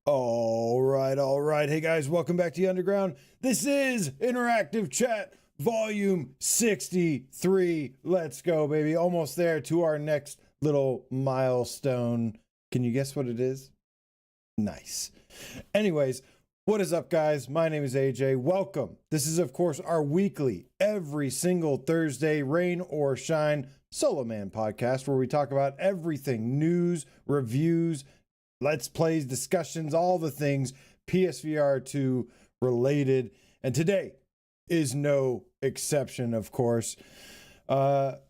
All right, all right. Hey guys, welcome back to the Underground. This is Interactive Chat Volume 63. Let's go, baby. Almost there to our next little milestone. Can you guess what it is? Nice. Anyways, what is up, guys? My name is AJ. Welcome. This is, of course, our weekly, every single Thursday, rain or shine, Solo Man podcast, where we talk about everything news, reviews, let's plays, discussions, all the things PSVR2 related. And today is no exception, of course. Today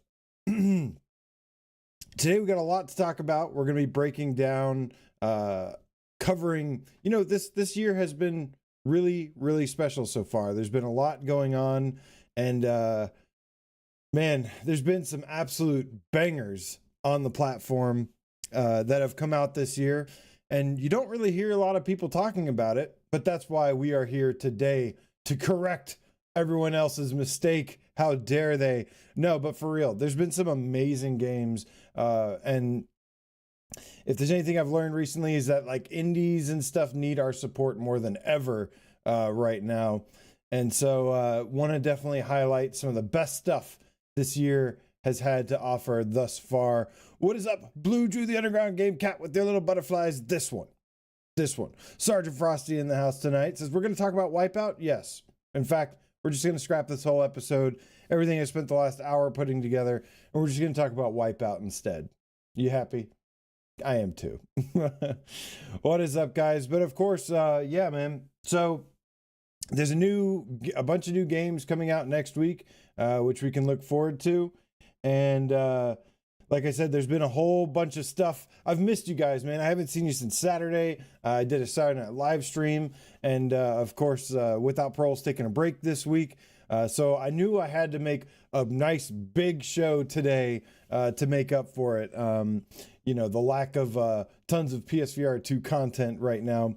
we got a lot to talk about. We're going to be breaking down, covering, this year has been really special so far. There's been a lot going on, and man, there's been some absolute bangers on the platform that have come out this year, and you don't really hear a lot of people talking about it, but that's why we are here today to correct everyone else's mistake. How dare they? No, but for real, there's been some amazing games, and if there's anything I've learned recently is that like indies and stuff need our support more than ever right now. And so want to definitely highlight some of the best stuff this year has had to offer thus far. What is up, Blue Drew, the Underground Game Cat with their little butterflies? This one. Sergeant Frosty in the house tonight says, we're going to talk about Wipeout? Yes. In fact, we're just going to scrap this whole episode, everything I spent the last hour putting together, and we're just going to talk about Wipeout instead. You happy? I am too. What is up, guys? But of course, yeah, man. So there's a bunch of new games coming out next week, which we can look forward to. And like I said, there's been a whole bunch of stuff. I've missed you guys, man. I haven't seen you since Saturday. I did a Saturday night live stream. And of course, Without Parole's taking a break this week. So I knew I had to make a nice big show today to make up for it. The lack of tons of PSVR2 content right now.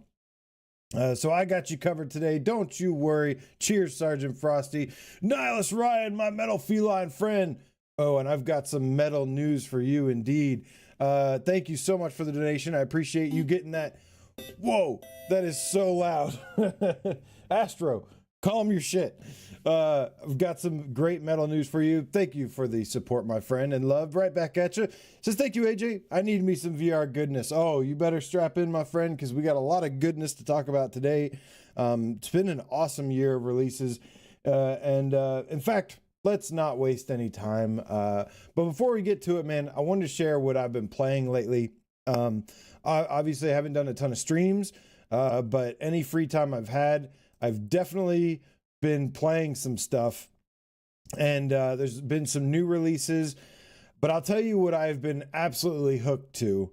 So I got you covered today. Don't you worry. Cheers, Sergeant Frosty. Nihilus Ryan, my metal feline friend. Oh, and I've got some metal news for you indeed. Thank you so much for the donation. I appreciate you getting that. Whoa, that is so loud. Astro, calm your shit. I've got some great metal news for you. Thank you for the support, my friend, and love. Right back at you. Says, thank you, AJ. I need me some VR goodness. Oh, you better strap in, my friend, because we got a lot of goodness to talk about today. It's been an awesome year of releases. And in fact, let's not waste any time. But before we get to it, man, I wanted to share what I've been playing lately. Obviously, I haven't done a ton of streams, but any free time I've had, I've definitely been playing some stuff. And there's been some new releases. But I'll tell you what I've been absolutely hooked to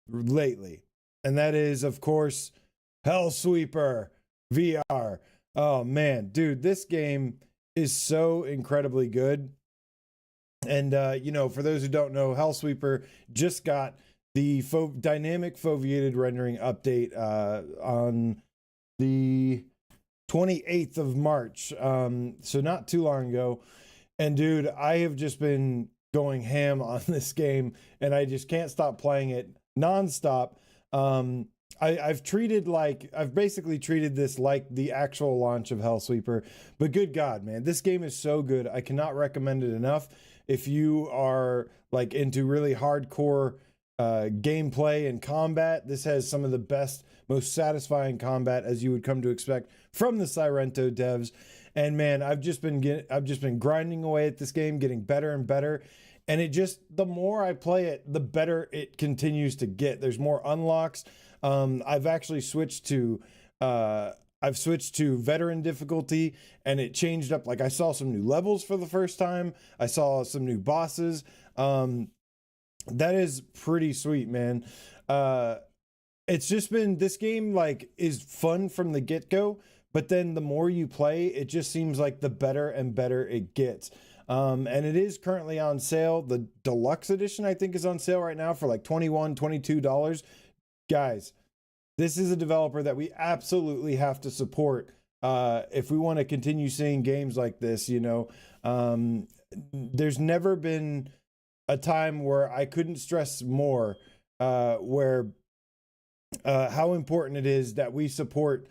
lately. And that is, of course, Hellsweeper VR. Oh, man, dude, this game is so incredibly good. And, for those who don't know, Hellsweeper just got the dynamic foveated rendering update on the 28th of March. So not too long ago. And, dude, I have just been going ham on this game, and I just can't stop playing it nonstop. I've basically treated this like the actual launch of Hellsweeper, but good God, man, this game is so good. I cannot recommend it enough. If you are like into really hardcore gameplay and combat, this has some of the best, most satisfying combat as you would come to expect from the Sirento devs. And man, I've just been grinding away at this game, getting better and better. And the more I play it, the better it continues to get. There's more unlocks. I've actually switched to veteran difficulty, and it changed up. Like, I saw some new levels for the first time. I saw some new bosses. That is pretty sweet, man. It's just been, this game like is fun from the get-go, but then the more you play, it just seems like the better and better it gets. And it is currently on sale. The deluxe edition, I think, is on sale right now for like $21, $22. Guys, this is a developer that we absolutely have to support if we want to continue seeing games like this. There's never been a time where I couldn't stress more where how important it is that we support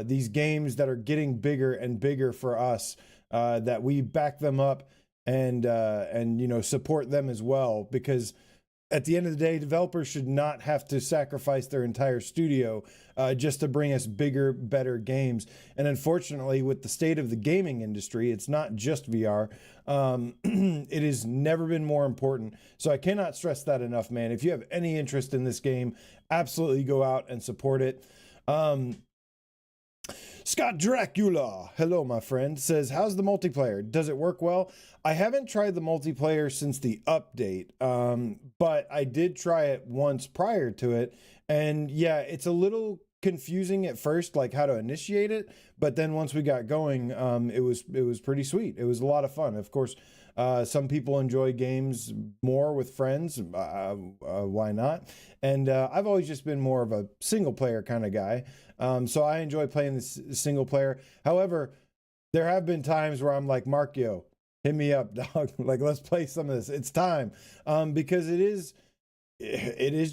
these games that are getting bigger and bigger for us, that we back them up and support them as well, because at the end of the day, developers should not have to sacrifice their entire studio just to bring us bigger, better games. And unfortunately, with the state of the gaming industry, it's not just VR. It has never been more important. So I cannot stress that enough, man. If you have any interest in this game, absolutely go out and support it. Scott Dracula, hello, my friend, says, how's the multiplayer? Does it work well? I haven't tried the multiplayer since the update, but I did try it once prior to it. And yeah, it's a little confusing at first, like how to initiate it. But then once we got going, it was pretty sweet. It was a lot of fun. Of course, some people enjoy games more with friends. Why not? And I've always just been more of a single player kind of guy. So I enjoy playing this single player. However, there have been times where I'm like, Markio, hit me up, dog. Like, let's play some of this. It's time. Because it is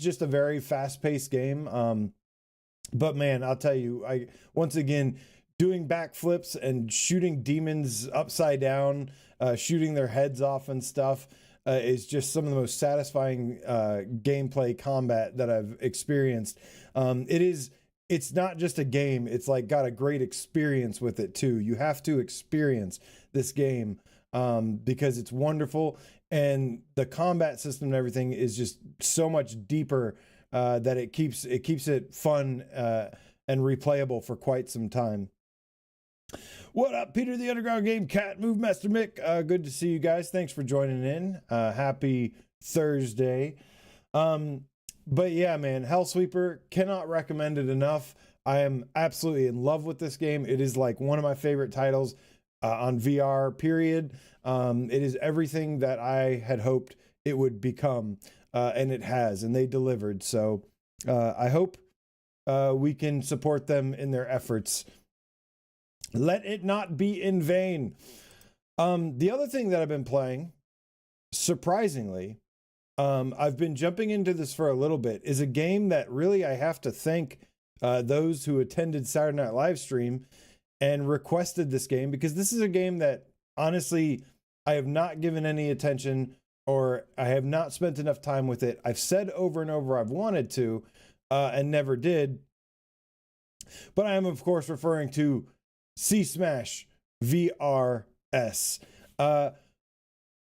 just a very fast-paced game. But man, I'll tell you, once again, doing backflips and shooting demons upside down, shooting their heads off and stuff, is just some of the most satisfying gameplay combat that I've experienced. It's not just a game, it's like got a great experience with it too. You have to experience this game because it's wonderful, and the combat system and everything is just so much deeper that it keeps it fun and replayable for quite some time. What up, Peter the Underground Game Cat, Move Master Mick? Good to see you guys. Thanks for joining in. Happy Thursday. But yeah, man, Hellsweeper, cannot recommend it enough. I am absolutely in love with this game. It is like one of my favorite titles on VR, period. It is everything that I had hoped it would become, and it has, and they delivered. So I hope we can support them in their efforts. Let it not be in vain. The other thing that I've been playing, surprisingly, I've been jumping into this for a little bit, is a game that really I have to thank those who attended Saturday Night Live stream and requested this game, because this is a game that honestly I have not given any attention, or I have not spent enough time with it. I've said over and over I've wanted to and never did. But I am, of course, referring to C-Smash VRS.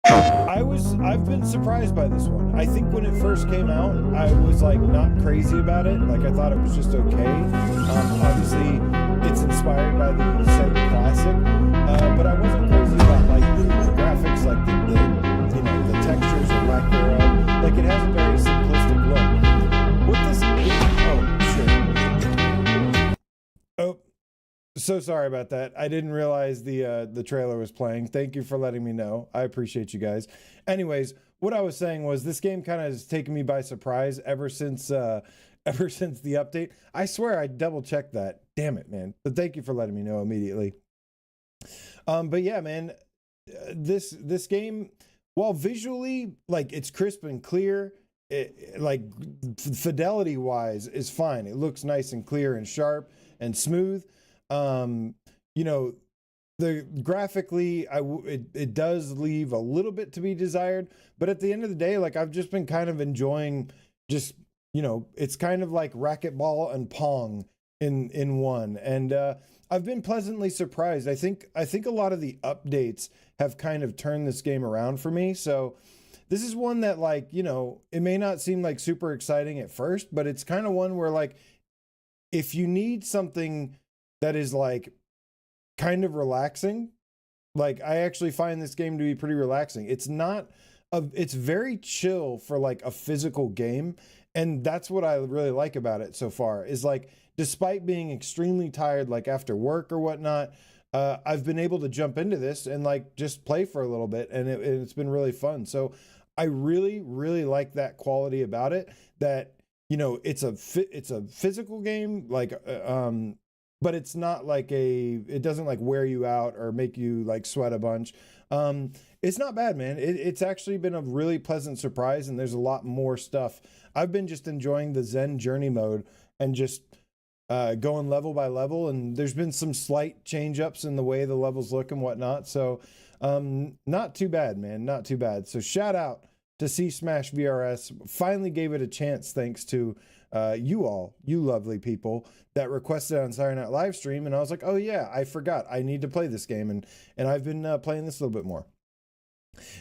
I've been surprised by this one. I think when it first came out, I was like not crazy about it. Like, I thought it was just okay. Obviously, it's inspired by the Sega Classic, but I wasn't crazy about like the graphics, like the textures or lack thereof. Like, it has a very simplistic look. What this? Oh shit! Oh. So sorry about that. I didn't realize the trailer was playing. Thank you for letting me know. I appreciate you guys. Anyways, what I was saying was this game kind of has taken me by surprise ever since the update. I swear I double checked that. Damn it, man. But thank you for letting me know immediately. But yeah, man, this game, while visually like it's crisp and clear, like fidelity wise is fine. It looks nice and clear and sharp and smooth. The graphically, it does leave a little bit to be desired, but at the end of the day, like, I've just been kind of enjoying just, it's kind of like racquetball and Pong in one. And, I've been pleasantly surprised. I think a lot of the updates have kind of turned this game around for me. So this is one that, like, it may not seem like super exciting at first, but it's kind of one where, like, if you need something that is like kind of relaxing, like, I actually find this game to be pretty relaxing. It's very chill for like a physical game. And that's what I really like about it so far, is like, despite being extremely tired, like after work or whatnot, I've been able to jump into this and like just play for a little bit, and it's been really fun. So I really, really like that quality about it, that, it's a physical game, like, but it's not like it doesn't like wear you out or make you like sweat a bunch. It's not bad, man. It's actually been a really pleasant surprise, and there's a lot more stuff. I've been just enjoying the Zen journey mode, and just going level by level. And there's been some slight change ups in the way the levels look and whatnot. So not too bad, man. Not too bad. So shout out to C Smash VRS. Finally gave it a chance thanks to you all, you lovely people that requested on Saturday Night live stream. And I was like, oh yeah, I forgot. I need to play this game. And I've been playing this a little bit more.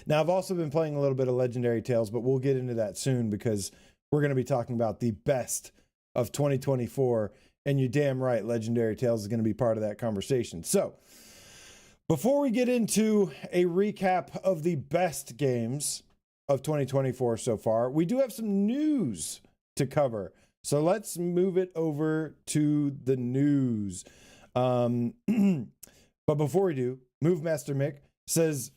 Now, I've also been playing a little bit of Legendary Tales, but we'll get into that soon because we're going to be talking about the best of 2024. And you're damn right, Legendary Tales is going to be part of that conversation. So before we get into a recap of the best games of 2024 so far, we do have some news to cover. So let's move it over to the news. But before we do, Move Master Mick says,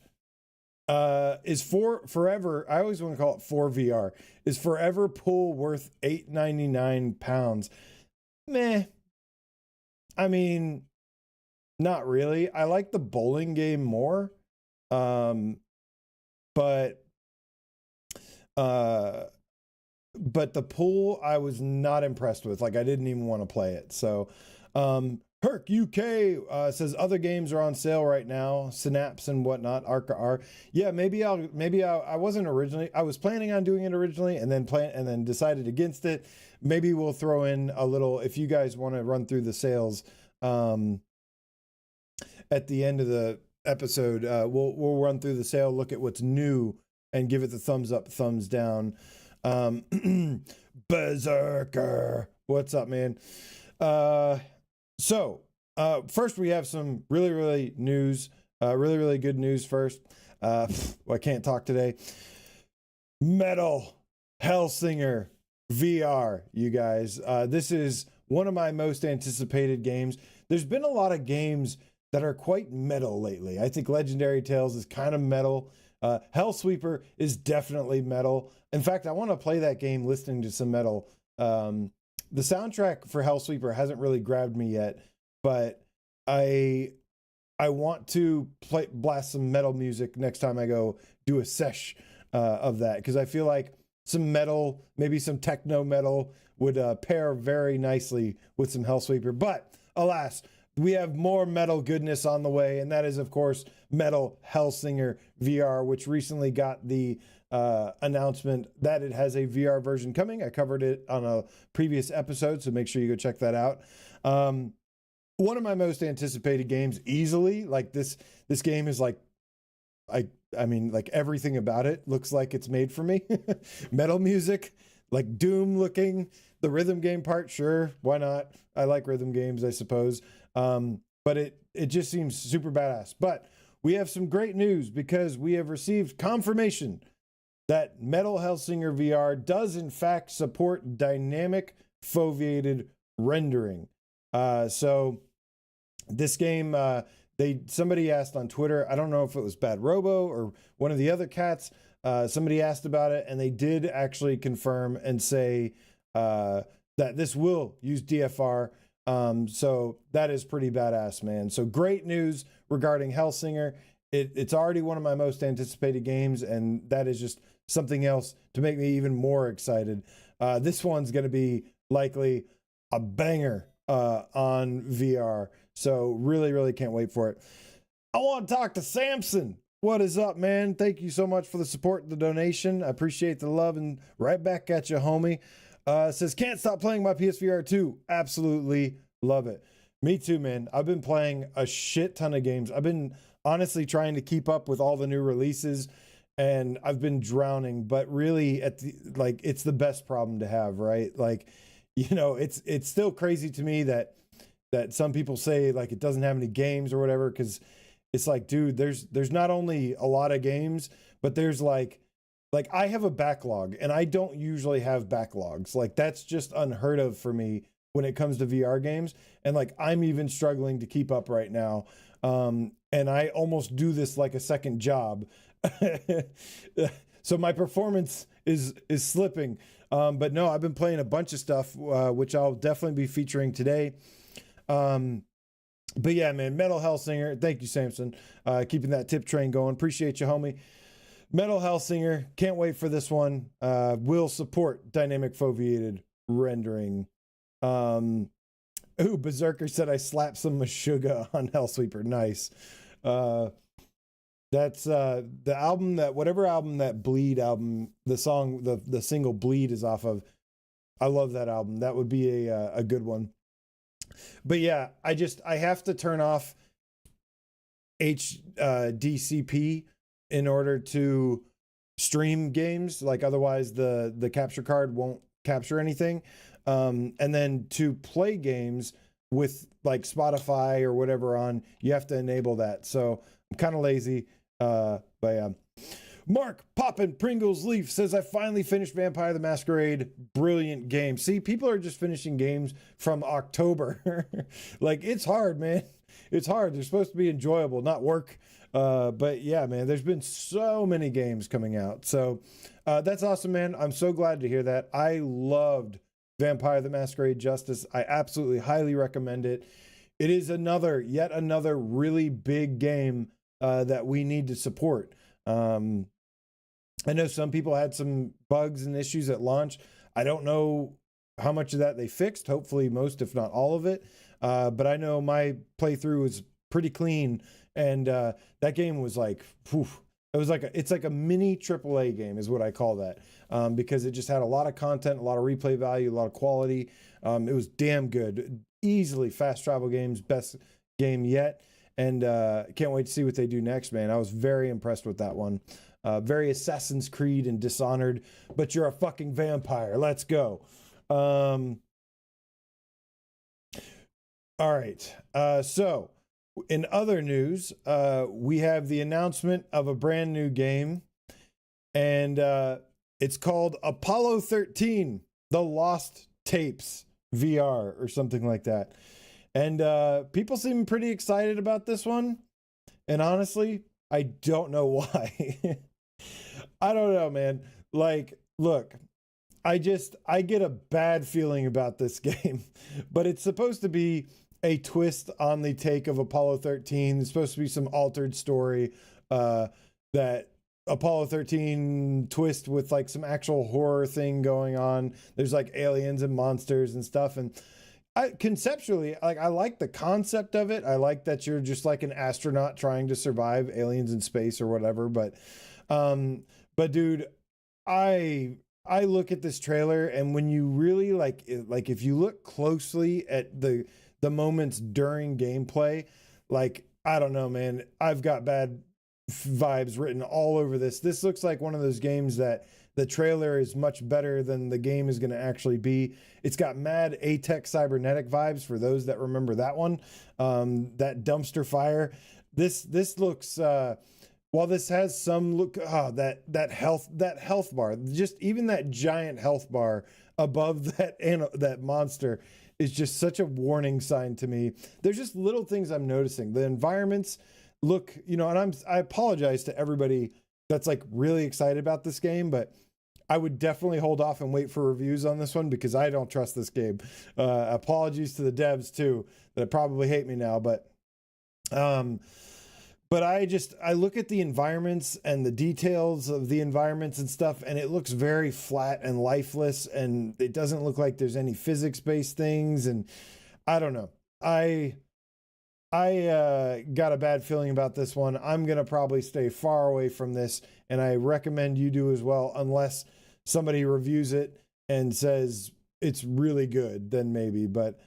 is forever, I always want to call it 4VR, is forever pool worth £8.99? Meh. I mean, not really. I like the bowling game more. But the pool I was not impressed with. Like, I didn't even want to play it. So Herc UK says other games are on sale right now, Synapse and whatnot, Arca R. Yeah, maybe I wasn't originally, I was planning on doing it originally and then decided against it. Maybe we'll throw in a little, if you guys want to run through the sales at the end of the episode, we'll run through the sale, look at what's new and give it the thumbs up, thumbs down. Berserker, what's up, man? So first we have some really news, really good news first. I can't talk today. Metal Hellsinger VR, you guys. This is one of my most anticipated games. There's been a lot of games that are quite metal lately. I think Legendary Tales is kind of metal. Hellsweeper is definitely metal. In fact, I want to play that game listening to some metal. The soundtrack for Hellsweeper hasn't really grabbed me yet, but I want to blast some metal music next time I go do a sesh of that, because I feel like some metal, maybe some techno metal would pair very nicely with some Hellsweeper. But alas, we have more metal goodness on the way, and that is, of course, Metal Hellsinger VR, which recently got the announcement that it has a VR version coming. I covered it on a previous episode, so make sure you go check that out. One of my most anticipated games, easily. Like this game is like, I mean, like everything about it looks like it's made for me. Metal music, like Doom looking. The rhythm game part, sure, why not? I like rhythm games, I suppose. But it just seems super badass. But we have some great news because we have received confirmation that Metal Hellsinger VR does in fact support dynamic foveated rendering. So this game, somebody asked on Twitter, I don't know if it was Bad Robo or one of the other cats, somebody asked about it, and they did actually confirm and say that this will use DFR. So that is pretty badass, man. So great news regarding Hellsinger. It's already one of my most anticipated games, and that is just something else to make me even more excited. This one's going to be likely a banger on VR. So really can't wait for it. I want to talk to Samson. What is up, man? Thank you so much for the support and the donation. I appreciate the love, and right back at you, homie. Says, can't stop playing my PSVR2. Absolutely love it. Me too, man. I've been playing a shit ton of games. I've been honestly trying to keep up with all the new releases, and I've been drowning, but really it's the best problem to have, right? Like, you know, it's still crazy to me that some people say like it doesn't have any games or whatever, because it's like, dude, there's not only a lot of games, but there's like I have a backlog, and I don't usually have backlogs. Like, that's just unheard of for me when it comes to VR games. And like, I'm even struggling to keep up right now. And I almost do this like a second job. So my performance is slipping. But no, I've been playing a bunch of stuff, which I'll definitely be featuring today. But yeah, man, Metal Hellsinger. Thank you, Samson. Keeping that tip train going. Appreciate you, homie. Metal Hellsinger. Can't wait for this one. Will support dynamic foveated rendering. Ooh, Berserker said I slapped some Meshuggah on Hellsweeper. Nice. That's the album that whatever album that Bleed album, the song, the single Bleed is off of. I love that album. That would be a good one. But yeah, I have to turn off DCP in order to stream games. Like otherwise the capture card won't capture anything. And then to play games with like Spotify or whatever on, you have to enable that. So I'm kind of lazy. But yeah. Mark Poppin' Pringles Leaf says, I finally finished Vampire the Masquerade. Brilliant game. See, people are just finishing games from October. Like, it's hard, man. It's hard. They're supposed to be enjoyable, not work. But yeah, man, there's been so many games coming out. So that's awesome, man. I'm so glad to hear that. I loved Vampire the Masquerade Justice. I absolutely highly recommend it. It is yet another really big game that we need to support. I know some people had some bugs and issues at launch. I don't know how much of that they fixed. Hopefully most, if not all of it. But I know my playthrough was pretty clean, and that game was like, whew, it's like a mini AAA game is what I call that, because it just had a lot of content, a lot of replay value, a lot of quality. It was damn good. Easily Fast Travel Games best game yet. And can't wait to see what they do next, man. I was very impressed with that one. Very Assassin's Creed and Dishonored, but you're a fucking vampire. Let's go. All right. So in other news, we have the announcement of a brand new game, and it's called Apollo 13, The Lost Tapes VR or something like that. And people seem pretty excited about this one. And honestly, I don't know why. I don't know, man. Like, look, I get a bad feeling about this game, but it's supposed to be a twist on the take of Apollo 13. There's supposed to be some altered story that Apollo 13 twist with like some actual horror thing going on. There's like aliens and monsters and stuff. And conceptually, like, I like the concept of it. I like that you're just like an astronaut trying to survive aliens in space or whatever. But dude, I look at this trailer, and when you really like if you look closely at the moments during gameplay, like, I don't know, man, I've got bad vibes written all over this. This looks like one of those games that the trailer is much better than the game is going to actually be. It's got mad ATEC cybernetic vibes for those that remember that one. That dumpster fire. This looks while this has some look, that health bar, just even that giant health bar above that monster is just such a warning sign to me. There's just little things I'm noticing. The environments look, and I apologize to everybody that's like really excited about this game, but I would definitely hold off and wait for reviews on this one because I don't trust this game. Apologies to the devs too that probably hate me now, but I look at the environments and the details of the environments and stuff, and it looks very flat and lifeless, and it doesn't look like there's any physics-based things, and I don't know. I got a bad feeling about this one. I'm going to probably stay far away from this, and I recommend you do as well, unless somebody reviews it and says it's really good, then maybe. But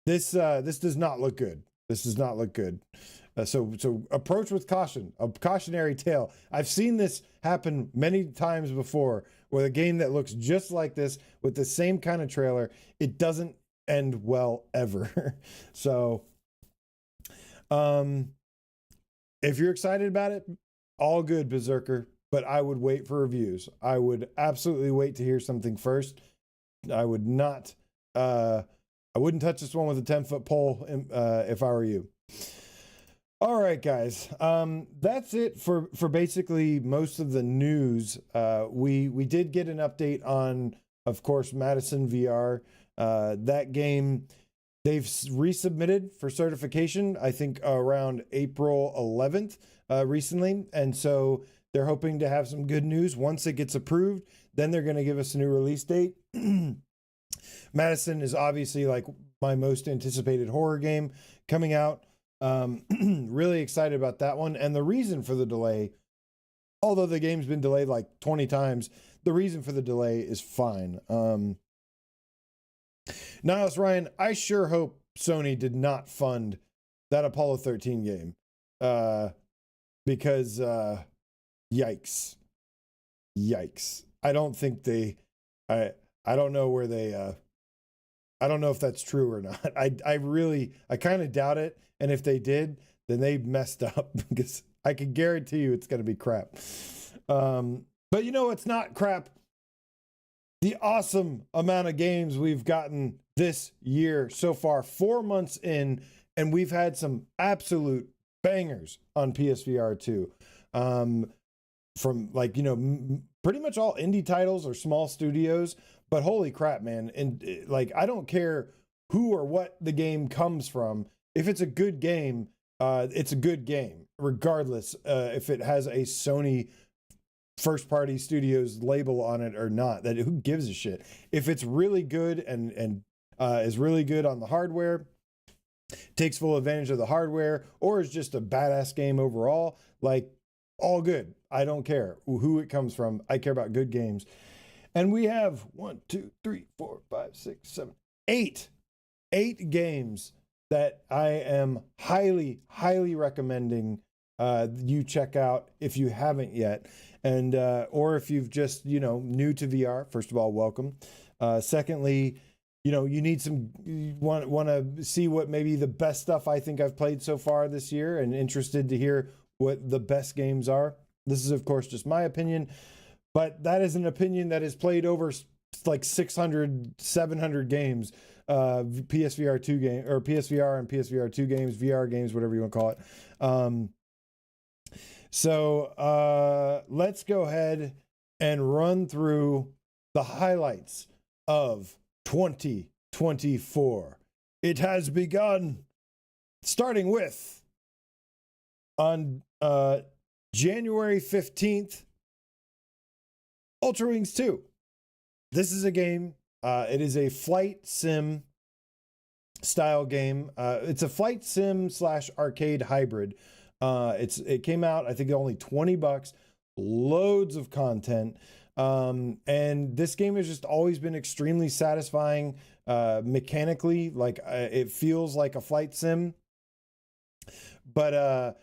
this does not look good. This does not look good. So approach with caution, a cautionary tale. I've seen this happen many times before, where a game that looks just like this with the same kind of trailer, it doesn't end well ever. So if you're excited about it, all good, Berserker, but I would wait for reviews. I would absolutely wait to hear something first. I would not I wouldn't touch this one with a 10-foot pole if I were you. All right, guys. That's it for basically most of the news. We did get an update on, of course, Madison VR. That game, they've resubmitted for certification, I think around April 11th recently. And so they're hoping to have some good news. Once it gets approved, then they're going to give us a new release date. Madison is obviously like my most anticipated horror game coming out. Really excited about that one. And the reason for the delay, although the game's been delayed like 20 times, the reason for the delay is fine. Niles Ryan, I sure hope Sony did not fund that Apollo 13 game. Because yikes. I don't think I don't know where they I don't know if that's true or not. I kind of doubt it. And if they did, then they messed up, because I can guarantee you it's going to be crap. But you know, it's not crap. The awesome amount of games we've gotten this year so far, 4 months in, and we've had some absolute bangers on PSVR2. From like, you know, pretty much all indie titles or small studios, but holy crap, man. And like, I don't care who or what the game comes from. If it's a good game, it's a good game, regardless if it has a Sony first party studios label on it or not. That who gives a shit? If it's really good and is really good on the hardware, takes full advantage of the hardware, or is just a badass game overall, like, all good. I don't care who it comes from. I care about good games. And we have 1, 2, 3, 4, 5, 6, 7, 8 games that I am highly recommending you check out if you haven't yet. And or if you've just, you know, new to VR. First of all, welcome. Secondly, you know, you want to see what maybe the best stuff I think I've played so far this year, and interested to hear what the best games are. This is, of course, just my opinion, but that is an opinion that is played over like 600, 700 games, PSVR2 game, or PSVR and PSVR2 games, VR games, whatever you want to call it. So let's go ahead and run through the highlights of 2024. It has begun, starting with on January 15th, Ultrawings 2. This is a game. It is a flight sim style game. It's a flight sim / arcade hybrid. It came out, I think, only $20. Loads of content. And this game has just always been extremely satisfying mechanically. Like it feels like a flight sim, but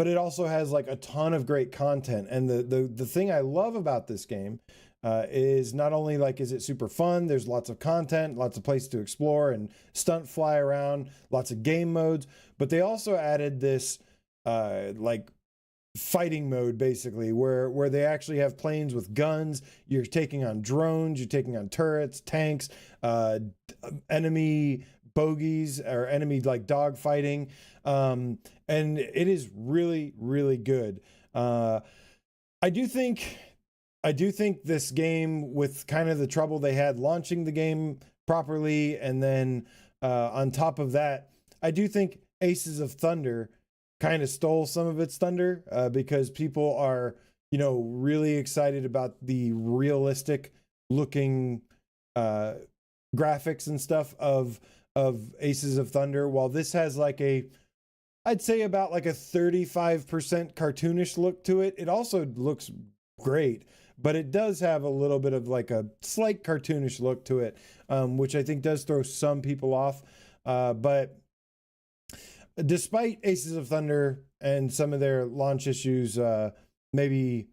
it also has like a ton of great content. And the thing I love about this game is not only like, is it super fun, there's lots of content, lots of places to explore and stunt fly around, lots of game modes, but they also added this like fighting mode, basically, where they actually have planes with guns. You're taking on drones, you're taking on turrets, tanks, enemy bogies, or enemy like dog fighting. And it is really good. I do think this game, with kind of the trouble they had launching the game properly, and then on top of that, I do think Aces of Thunder kind of stole some of its thunder, because people are, you know, really excited about the realistic looking graphics and stuff of Aces of Thunder, while this has like I'd say about like a 35% cartoonish look to it. It also looks great, but it does have a little bit of like a slight cartoonish look to it, which I think does throw some people off. But despite Aces of Thunder and some of their launch issues, maybe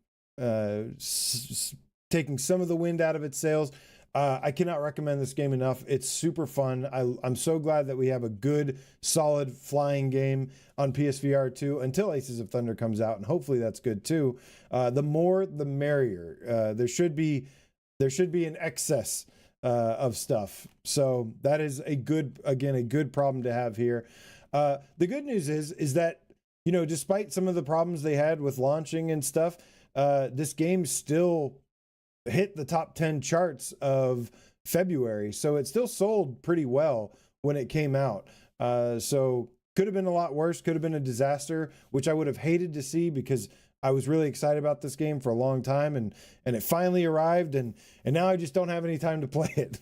taking some of the wind out of its sails, I cannot recommend this game enough. It's super fun. I'm so glad that we have a good, solid flying game on PSVR 2 until Aces of Thunder comes out, and hopefully that's good too. The more, the merrier. There should be an excess of stuff. So that is a good problem to have here. The good news is that, you know, despite some of the problems they had with launching and stuff, this game still hit the top 10 charts of February. So it still sold pretty well when it came out. So could have been a lot worse, could have been a disaster, which I would have hated to see, because I was really excited about this game for a long time, and it finally arrived, and now I just don't have any time to play it.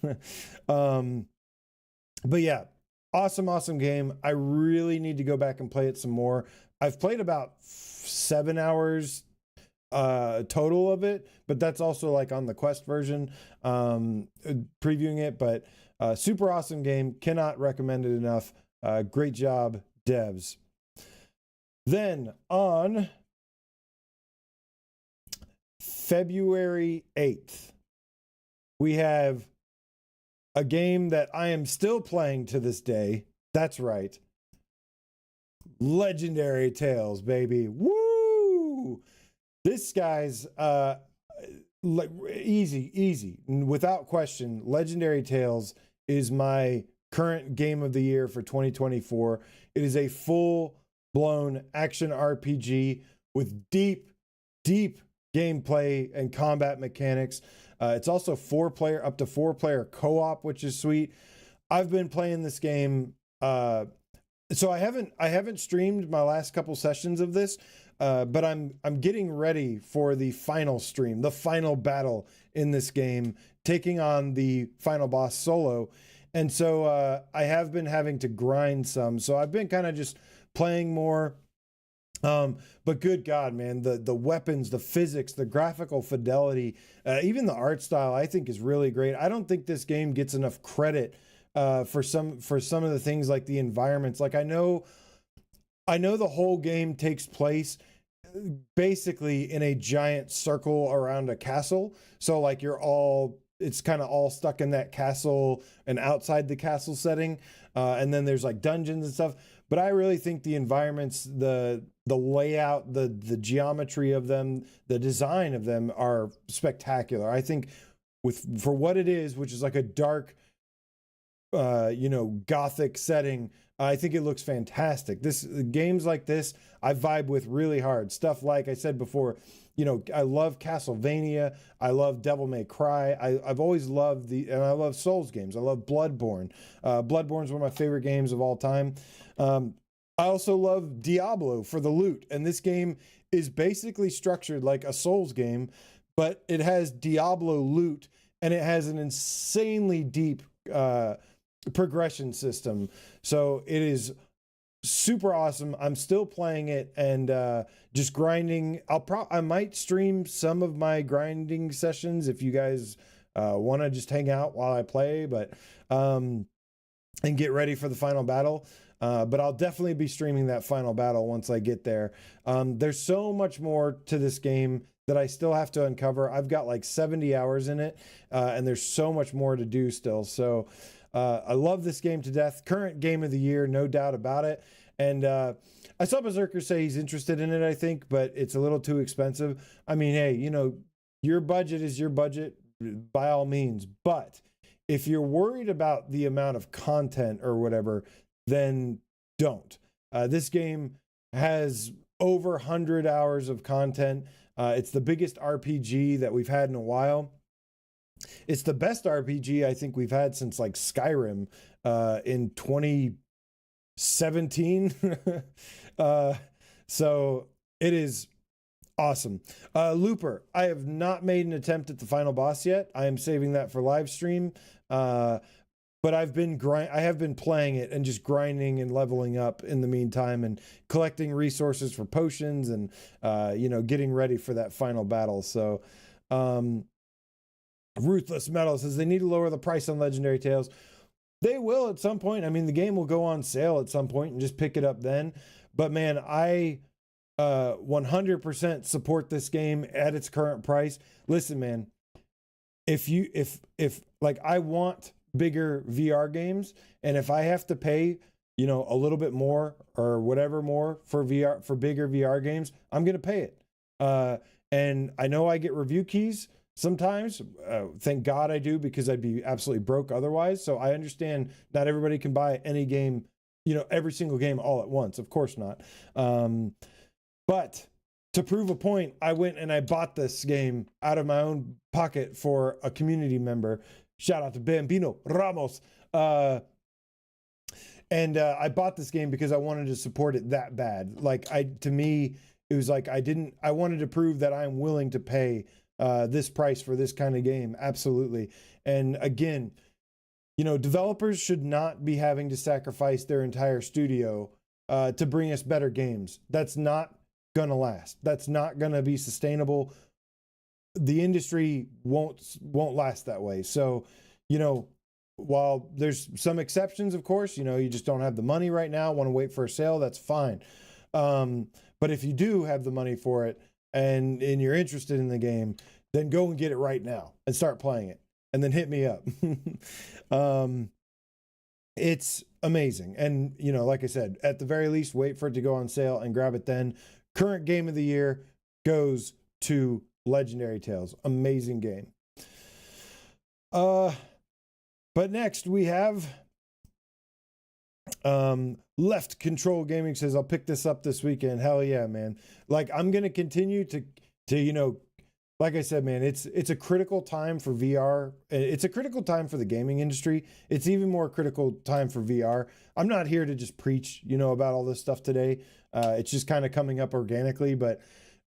But yeah, awesome game. I really need to go back and play it some more. I've played about 7 hours total of it, but that's also like on the Quest version, previewing it. But super awesome game. Cannot recommend it enough. Great job, devs. Then on February 8th, we have a game that I am still playing to this day. That's right. Legendary Tales, baby. Woo! This guy's like easy, without question. Legendary Tales is my current game of the year for 2024. It is a full-blown action RPG with deep gameplay and combat mechanics. It's also up to four player co-op, which is sweet. I've been playing this game. So I haven't streamed my last couple sessions of this, but I'm getting ready for the final stream, the final battle in this game, taking on the final boss solo. And so I have been having to grind some. So I've been kind of just playing more. But good God, man, the weapons, the physics, the graphical fidelity, even the art style, I think is really great. I don't think this game gets enough credit for some of the things like the environments. Like I know the whole game takes place basically in a giant circle around a castle. So like it's kind of all stuck in that castle and outside the castle setting. And then there's like dungeons and stuff. But I really think the environments, the layout, the geometry of them, the design of them are spectacular. I think for what it is, which is like a dark, gothic setting, I think it looks fantastic. Games like this, I vibe with really hard. Stuff like I said before, I love Castlevania. I love Devil May Cry. I've always loved and I love Souls games. I love Bloodborne. Bloodborne's one of my favorite games of all time. I also love Diablo for the loot. And this game is basically structured like a Souls game, but it has Diablo loot and it has an insanely deep progression system. So it is super awesome. I'm still playing it and just grinding. I might stream some of my grinding sessions if you guys want to just hang out while I play, but and get ready for the final battle. But I'll definitely be streaming that final battle once I get there. There's so much more to this game that I still have to uncover. I've got like 70 hours in it, and there's so much more to do still. So I love this game to death. Current game of the year, no doubt about it. And I saw Berserker say he's interested in it, I think, but it's a little too expensive. I mean, hey, your budget is your budget by all means. But if you're worried about the amount of content or whatever, then don't. This game has over 100 hours of content. It's the biggest RPG that we've had in a while. It's the best RPG I think we've had since like Skyrim in 2017. So it is awesome. Looper, I have not made an attempt at the final boss yet. I am saving that for live stream. But I have been playing it and just grinding and leveling up in the meantime and collecting resources for potions and getting ready for that final battle. So Ruthless Metal says they need to lower the price on Legendary Tales. They will at some point. I mean, the game will go on sale at some point and just pick it up then. But man, I 100% support this game at its current price. Listen, man, if like I want bigger VR games, and if I have to pay, a little bit more or whatever more for bigger VR games, I'm going to pay it. And I know I get review keys sometimes. Thank God I do, because I'd be absolutely broke otherwise. So I understand not everybody can buy any game, every single game all at once. Of course not. But to prove a point, I went and I bought this game out of my own pocket for a community member. Shout out to Bambino Ramos. And I bought this game because I wanted to support it that bad. Like to me, it was like I wanted to prove that I'm willing to pay this price for this kind of game. Absolutely. And again, you know, developers should not be having to sacrifice their entire studio to bring us better games. That's not gonna last. That's not gonna be sustainable. The industry won't last that way. So, you know, while there's some exceptions, of course, you know, you just don't have the money right now, want to wait for a sale, that's fine. But if you do have the money for it and you're interested in the game, then go and get it right now and start playing it, and then hit me up. It's amazing. And, you know, like I said, at the very least, wait for it to go on sale and grab it then. Current game of the year goes to Legendary Tales. Amazing game. But next we have Left Control Gaming says, I'll pick this up this weekend. Hell yeah, man. Like, I'm going to continue to, you know, like I said, man, it's a critical time for VR. It's a critical time for the gaming industry. It's even more critical time for VR. I'm not here to just preach, you know, about all this stuff today. It's just kind of coming up organically. But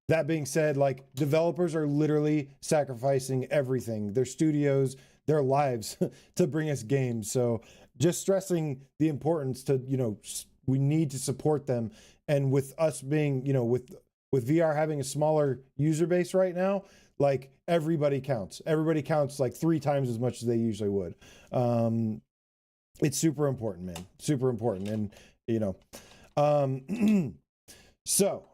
that being said, like, developers are literally sacrificing everything, their studios, their lives to bring us games. So just stressing the importance to, you know, we need to support them. And with us being, you know, with VR having a smaller user base right now, like, everybody counts. Everybody counts like 3 times as much as they usually would. It's super important, man. Super important. And, you know, so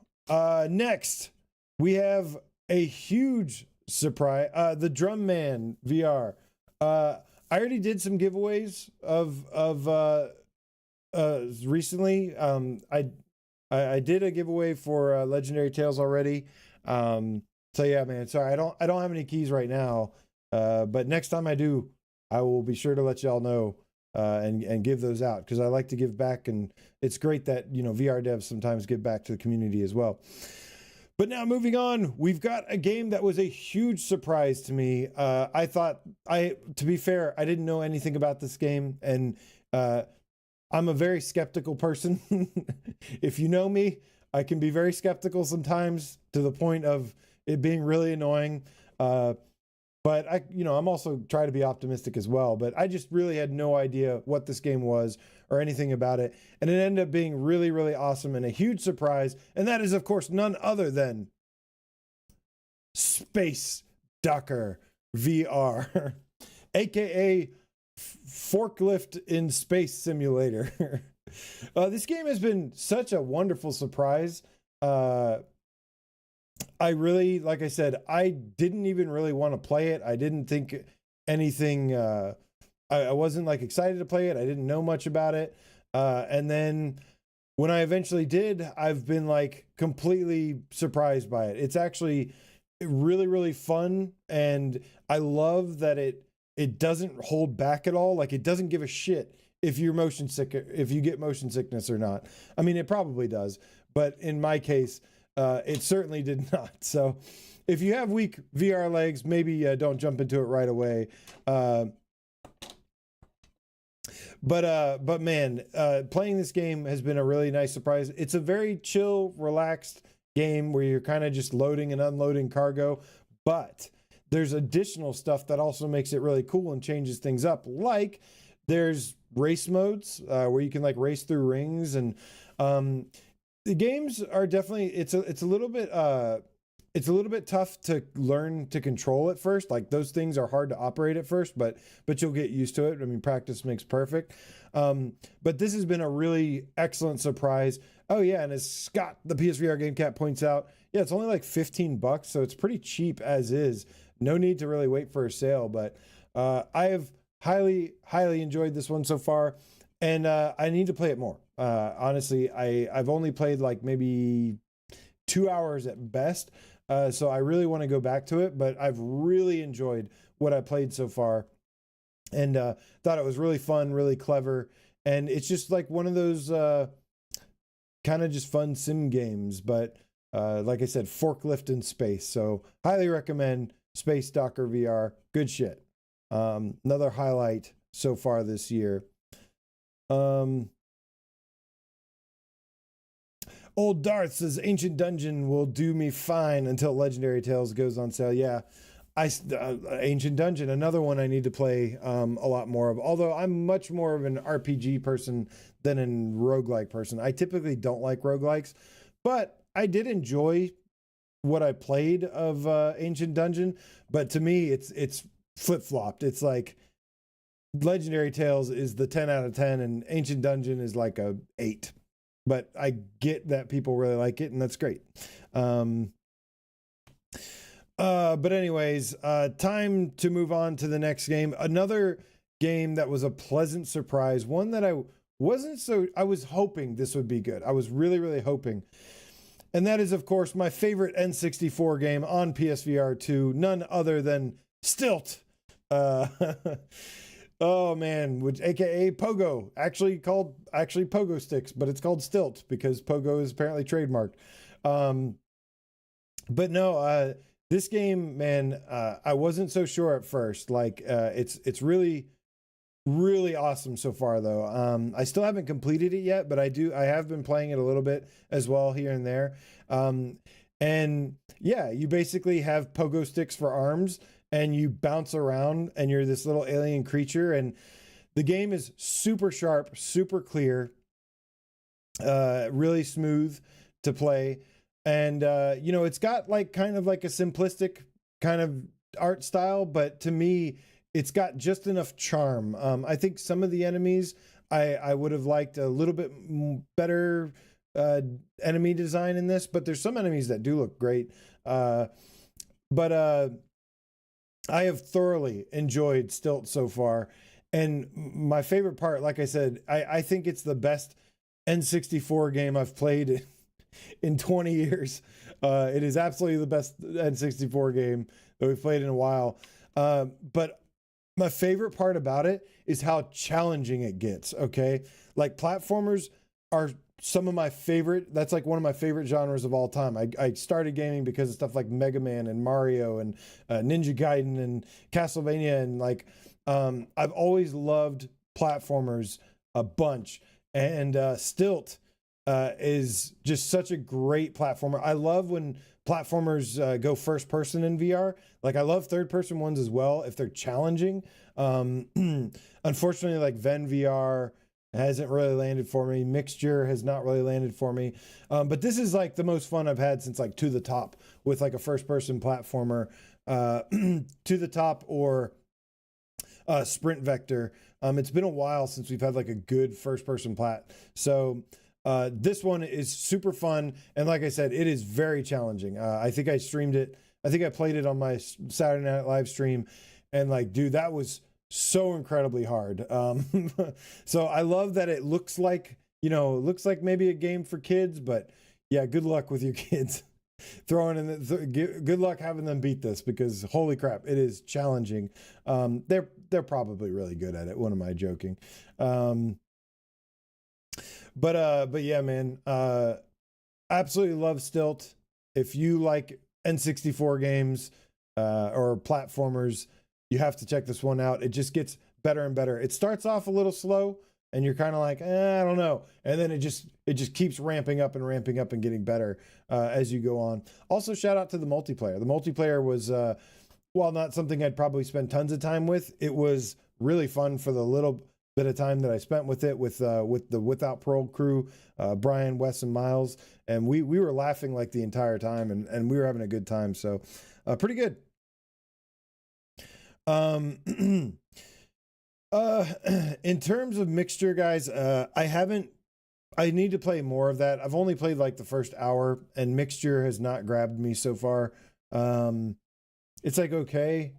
next we have a huge surprise. The Drum Man VR. I already did some giveaways of recently. I did a giveaway for Legendary Tales already. So yeah, man, sorry, I don't have any keys right now. But next time I do, I will be sure to let y'all know and give those out, because I like to give back, and it's great that, you know, VR devs sometimes give back to the community as well. But now moving on, we've got a game that was a huge surprise to me. To be fair, I didn't know anything about this game, and I'm a very skeptical person. If you know me, I can be very skeptical sometimes, to the point of it being really annoying. But I'm also trying to be optimistic as well. But I just really had no idea what this game was or anything about it. And it ended up being really, really awesome and a huge surprise. And that is, of course, none other than Space Docker VR, aka Forklift in Space Simulator. This game has been such a wonderful surprise. I really, like I said, I didn't even really want to play it. I didn't think anything, I wasn't like excited to play it. I didn't know much about it. And then when I eventually did, I've been like completely surprised by it. It's actually really, really fun. And I love that it doesn't hold back at all. Like, it doesn't give a shit if you're motion sick, if you get motion sickness or not. I mean, it probably does, but in my case, it certainly did not. So if you have weak VR legs, maybe don't jump into it right away. But man, playing this game has been a really nice surprise. It's a very chill, relaxed game where you're kind of just loading and unloading cargo, but there's additional stuff that also makes it really cool and changes things up. Like, there's race modes where you can like race through rings, and the games are definitely, it's a little bit tough to learn to control at first. Like, those things are hard to operate at first, but you'll get used to it. I mean, practice makes perfect. But this has been a really excellent surprise. Oh yeah, and as Scott, the PSVR Game Cat, points out, yeah, it's only like $15, so it's pretty cheap as is. No need to really wait for a sale, but I have highly enjoyed this one so far, and I need to play it more. Honestly, I've only played like maybe 2 hours at best. So I really want to go back to it, but I've really enjoyed what I played so far, and thought it was really fun, really clever. And it's just like one of those kind of just fun sim games, but like I said, forklift in space. So highly recommend Space Docker VR. Good shit. Another highlight so far this year. Old Darth says Ancient Dungeon will do me fine until Legendary Tales goes on sale. Yeah, Ancient Dungeon, another one I need to play a lot more of. Although I'm much more of an RPG person than a roguelike person. I typically don't like roguelikes, but I did enjoy what I played of Ancient Dungeon. But to me, it's flip-flopped. It's like Legendary Tales is the 10 out of 10 and Ancient Dungeon is like a 8. But I get that people really like it, and that's great. But anyways, time to move on to the next game. Another game that was a pleasant surprise. One that I was hoping this would be good. I was really, really hoping. And that is, of course, my favorite N64 game on PSVR2, none other than Stilt. Oh man, which AKA Pogo, actually Pogo Sticks, but it's called Stilt because Pogo is apparently trademarked. But no, this game, man, I wasn't so sure at first. Like, it's really, really awesome so far though. I still haven't completed it yet, but I have been playing it a little bit as well here and there. And yeah, you basically have Pogo Sticks for arms, and you bounce around and you're this little alien creature, and the game is super sharp, super clear, really smooth to play. And, it's got like kind of like a simplistic kind of art style, but to me, it's got just enough charm. I think some of the enemies I would have liked a little bit better enemy design in this, but there's some enemies that do look great. But I have thoroughly enjoyed Stilt so far. And my favorite part, like I said, I think it's the best N64 game I've played in 20 years. It is absolutely the best N64 game that we've played in a while. But my favorite part about it is how challenging it gets, okay? Like, platformers are some of my favorite, that's like one of my favorite genres of all time. I started gaming because of stuff like Mega Man and Mario and Ninja Gaiden and Castlevania, and like I've always loved platformers a bunch, and Stilt is just such a great platformer. I love when platformers go first person in VR. Like, I love third person ones as well if they're challenging. Unfortunately, like Ven VR hasn't really landed for me. Mixture has not really landed for me. But this is like the most fun I've had since like To the Top, with like a first person platformer. To the Top or Sprint Vector. It's been a while since we've had like a good first person plat. So this one is super fun. And like I said, it is very challenging. I think I streamed it. I think I played it on my Saturday Night Live stream. And like, dude, that was so incredibly hard. So I love that it looks like maybe a game for kids, but yeah, good luck with your kids throwing in good luck having them beat this, because holy crap, it is challenging. They're probably really good at it. What am I joking? But yeah, man, absolutely love Stilt. If you like N64 games or platformers, you have to check this one out. It just gets better and better. It starts off a little slow and you're kind of like, I don't know. And then it just keeps ramping up and getting better as you go on. Also, shout out to the multiplayer. The multiplayer was, while not something I'd probably spend tons of time with, it was really fun for the little bit of time that I spent with it, with the Without Parole crew, Brian, Wes, and Miles. And we were laughing like the entire time, and we were having a good time. So pretty good. In terms of Mixture, guys, I need to play more of that. I've only played like the first hour, and Mixture has not grabbed me so far. It's like, okay,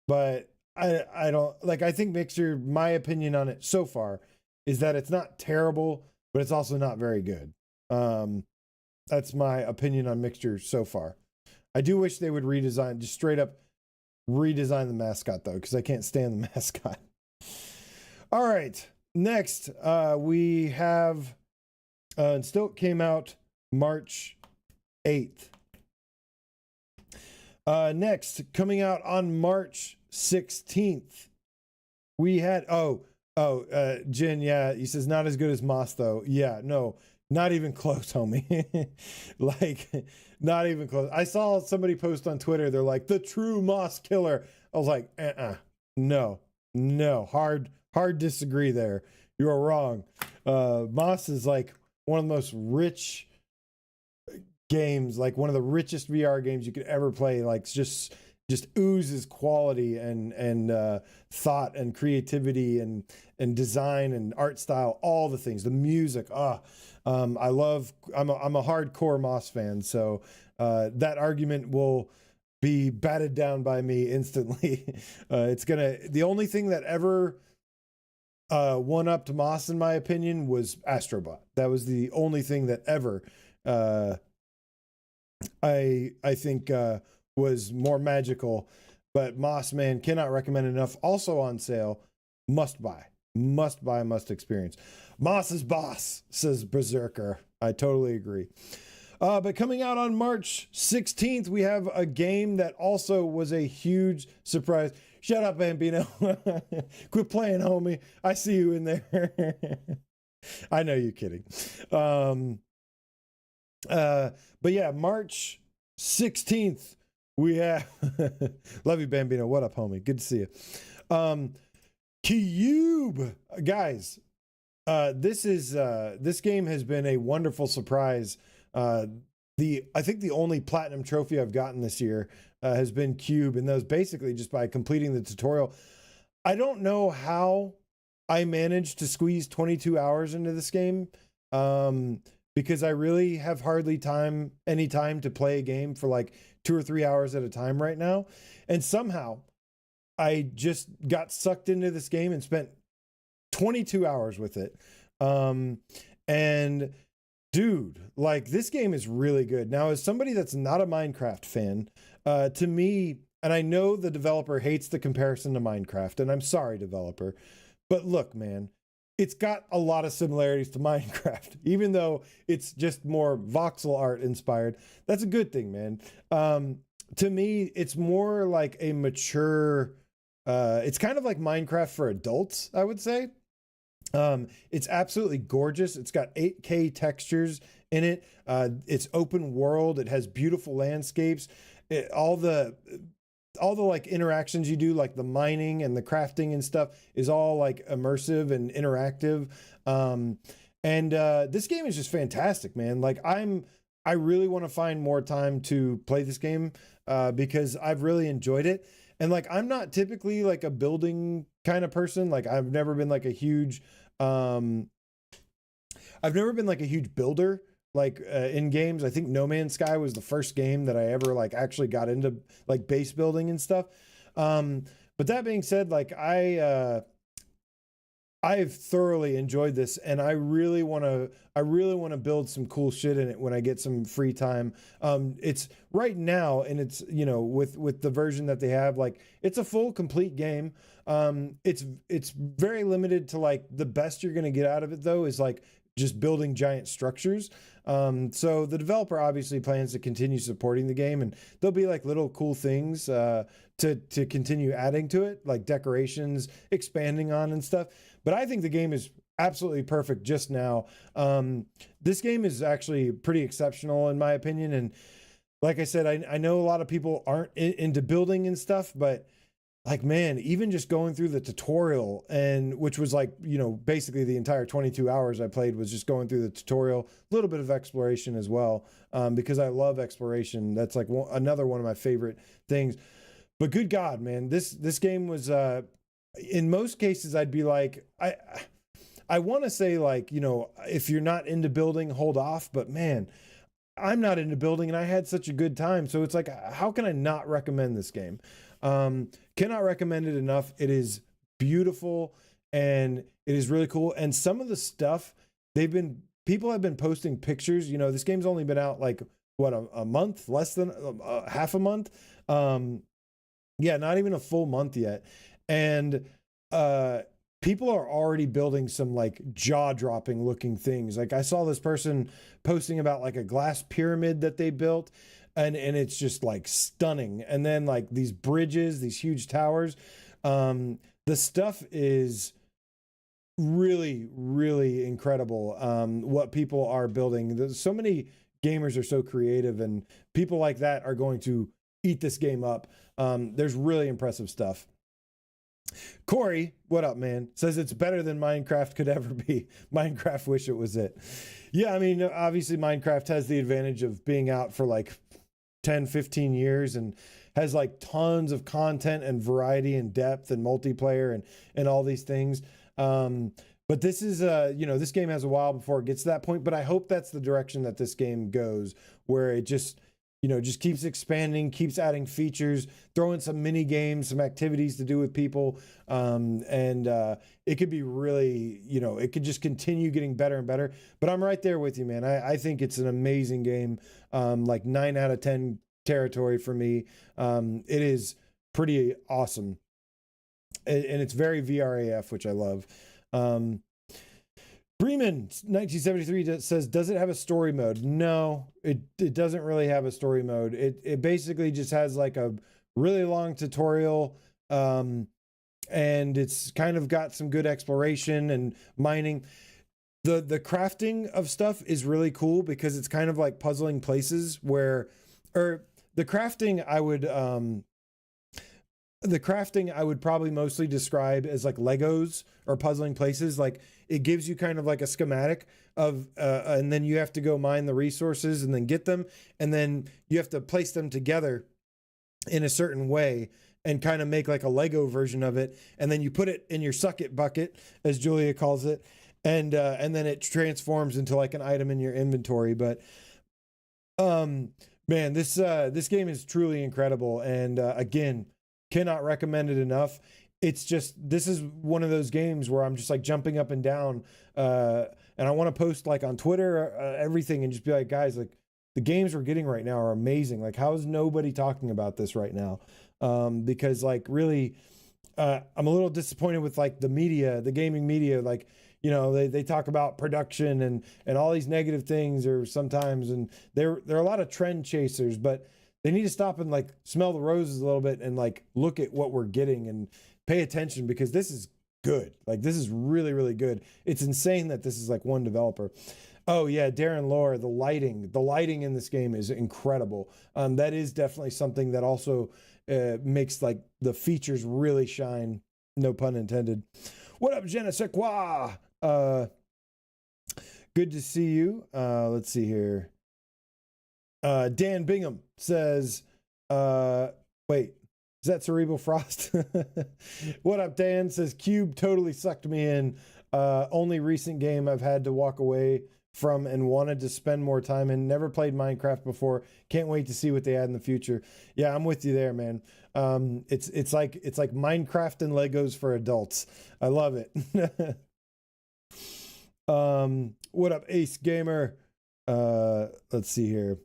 but I don't like, I think Mixture, my opinion on it so far is that it's not terrible, but it's also not very good. That's my opinion on Mixture so far. I do wish they would just straight up redesign the mascot though, because I can't stand the mascot. All right, next we have Stilt came out March 8th. Next, coming out on March 16th, we had Jin, yeah, he says not as good as Moss though. Yeah, no, Not even close, homie. Like, not even close. I saw somebody post on Twitter, they're like, the true Moss killer. I was like, no, hard disagree there. You are wrong. Moss is like one of the most rich games, like one of the richest VR games you could ever play. Like, just oozes quality and thought and creativity and design and art style, all the things, the music. I'm a hardcore Moss fan, so that argument will be batted down by me instantly. The only thing that ever one-upped Moss, in my opinion, was Astrobot. That was the only thing that ever I think was more magical. But Moss, man, cannot recommend enough. Also on sale, must buy, must experience. Moss is boss, says Berserker. I totally agree. But coming out on March 16th, we have a game that also was a huge surprise. Shut up, Bambino. Quit playing, homie. I see you in there. I know you're kidding. But yeah, March 16th, we have love you, Bambino. What up, homie? Good to see you. Cyube, guys. This game has been a wonderful surprise. I think the only platinum trophy I've gotten this year has been Cyube, and that was basically just by completing the tutorial. I don't know how I managed to squeeze 22 hours into this game, because I really have hardly any time to play a game for like 2 or 3 hours at a time right now. And somehow I just got sucked into this game and spent 22 hours with it. And dude, like, this game is really good. Now, as somebody that's not a Minecraft fan, to me, and I know the developer hates the comparison to Minecraft, and I'm sorry, developer, but look, man, it's got a lot of similarities to Minecraft, even though it's just more voxel art inspired. That's a good thing, man. To me, it's more like a mature, it's kind of like Minecraft for adults, I would say. It's absolutely gorgeous. It's got 8K textures in it. It's open world. It has beautiful landscapes. All the like interactions you do, like the mining and the crafting and stuff, is all like immersive and interactive. This game is just fantastic, man. Like, I really want to find more time to play this game, because I've really enjoyed it. And like, I'm not typically like a building kind of person. Like, I've never been like a huge builder, like in games. I think No Man's Sky was the first game that I ever like actually got into like base building and stuff. But that being said, like, I've thoroughly enjoyed this, and I really want to build some cool shit in it when I get some free time. It's right now, and it's, you know, with the version that they have, like, it's a full complete game. It's very limited to, like, the best you're going to get out of it though is like just building giant structures. So the developer obviously plans to continue supporting the game, and there'll be like little cool things to continue adding to it, like decorations, expanding on and stuff. But I think the game is absolutely perfect just now. This game is actually pretty exceptional in my opinion. And like I said, I know a lot of people aren't into building and stuff, but like, man, even just going through the tutorial, and which was like, you know, basically the entire 22 hours I played was just going through the tutorial, a little bit of exploration as well, because I love exploration. That's like another one of my favorite things. But good God, man, this game was, in most cases, I'd be like, I want to say, like, you know, if you're not into building, hold off. But man, I'm not into building, and I had such a good time. So it's like, how can I not recommend this game? Cannot recommend it enough. It is beautiful, and it is really cool. And some of the stuff people have been posting pictures. You know, this game's only been out like what, a month, less than half a month. Yeah, not even a full month yet. And people are already building some like jaw-dropping looking things. Like, I saw this person posting about like a glass pyramid that they built, and it's just like stunning. And then like these bridges, these huge towers. The stuff is really, really incredible what people are building. There's so many gamers are so creative, and people like that are going to eat this game up. There's really impressive stuff. Corey, what up, man? Says it's better than Minecraft could ever be. Minecraft wish it was it. Yeah, I mean, obviously Minecraft has the advantage of being out for like 10, 15 years and has like tons of content and variety and depth and multiplayer and all these things. But this is, this game has a while before it gets to that point, but I hope that's the direction that this game goes, where it just keeps expanding, keeps adding features, throwing some mini games, some activities to do with people. It could be really, it could just continue getting better and better. But I'm right there with you, man. I think it's an amazing game. Like 9 out of 10 territory for me. It is pretty awesome. And it's very VRAF, which I love. Bremen 1973 says, does it have a story mode? No, it doesn't really have a story mode. It basically just has like a really long tutorial, and it's kind of got some good exploration and mining. The crafting of stuff is really cool because it's kind of like puzzling places or the crafting I would probably mostly describe as like Legos or puzzling places. Like it gives you kind of like a schematic of, and then you have to go mine the resources and then get them. And then you have to place them together in a certain way and kind of make like a Lego version of it. And then you put it in your suck it bucket, as Julia calls it. And then it transforms into like an item in your inventory. But, man, this game is truly incredible. And, again, cannot recommend it enough. It's just, this is one of those games where I'm just like jumping up and down, and I want to post like on Twitter, everything, and just be like, guys, like the games we're getting right now are amazing. Like, how is nobody talking about this right now? Because like really, I'm a little disappointed with like the media, the gaming media. Like, they talk about production and all these negative things, or sometimes, and they're a lot of trend chasers, but they need to stop and like smell the roses a little bit and like look at what we're getting and pay attention, because this is good. Like this is really, really good. It's insane that this is like one developer. Oh yeah, Darren Lore, the lighting in this game is incredible. That is definitely something that also makes like the features really shine. No pun intended. What up, Jenna Sequa? Good to see you. Let's see here. Dan Bingham says, wait, is that Cerebral Frost? What up, Dan? Says, Cube totally sucked me in. Only recent game I've had to walk away from and wanted to spend more time in. Never played Minecraft before. Can't wait to see what they add in the future. Yeah, I'm with you there, man. It's like Minecraft and Legos for adults. I love it. What up, Ace Gamer? Let's see here.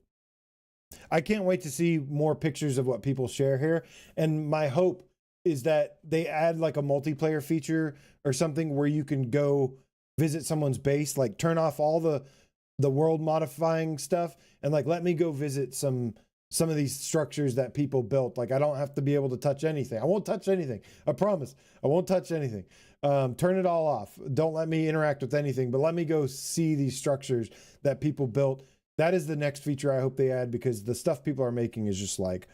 I can't wait to see more pictures of what people share here. And my hope is that they add like a multiplayer feature or something where you can go visit someone's base, like turn off all the world modifying stuff and like let me go visit some of these structures that people built. Like I don't have to be able to touch anything. I won't touch anything. I promise. I won't touch anything. Turn it all off. Don't let me interact with anything, but let me go see these structures that people built. That is the next feature I hope they add, because the stuff people are making is just like,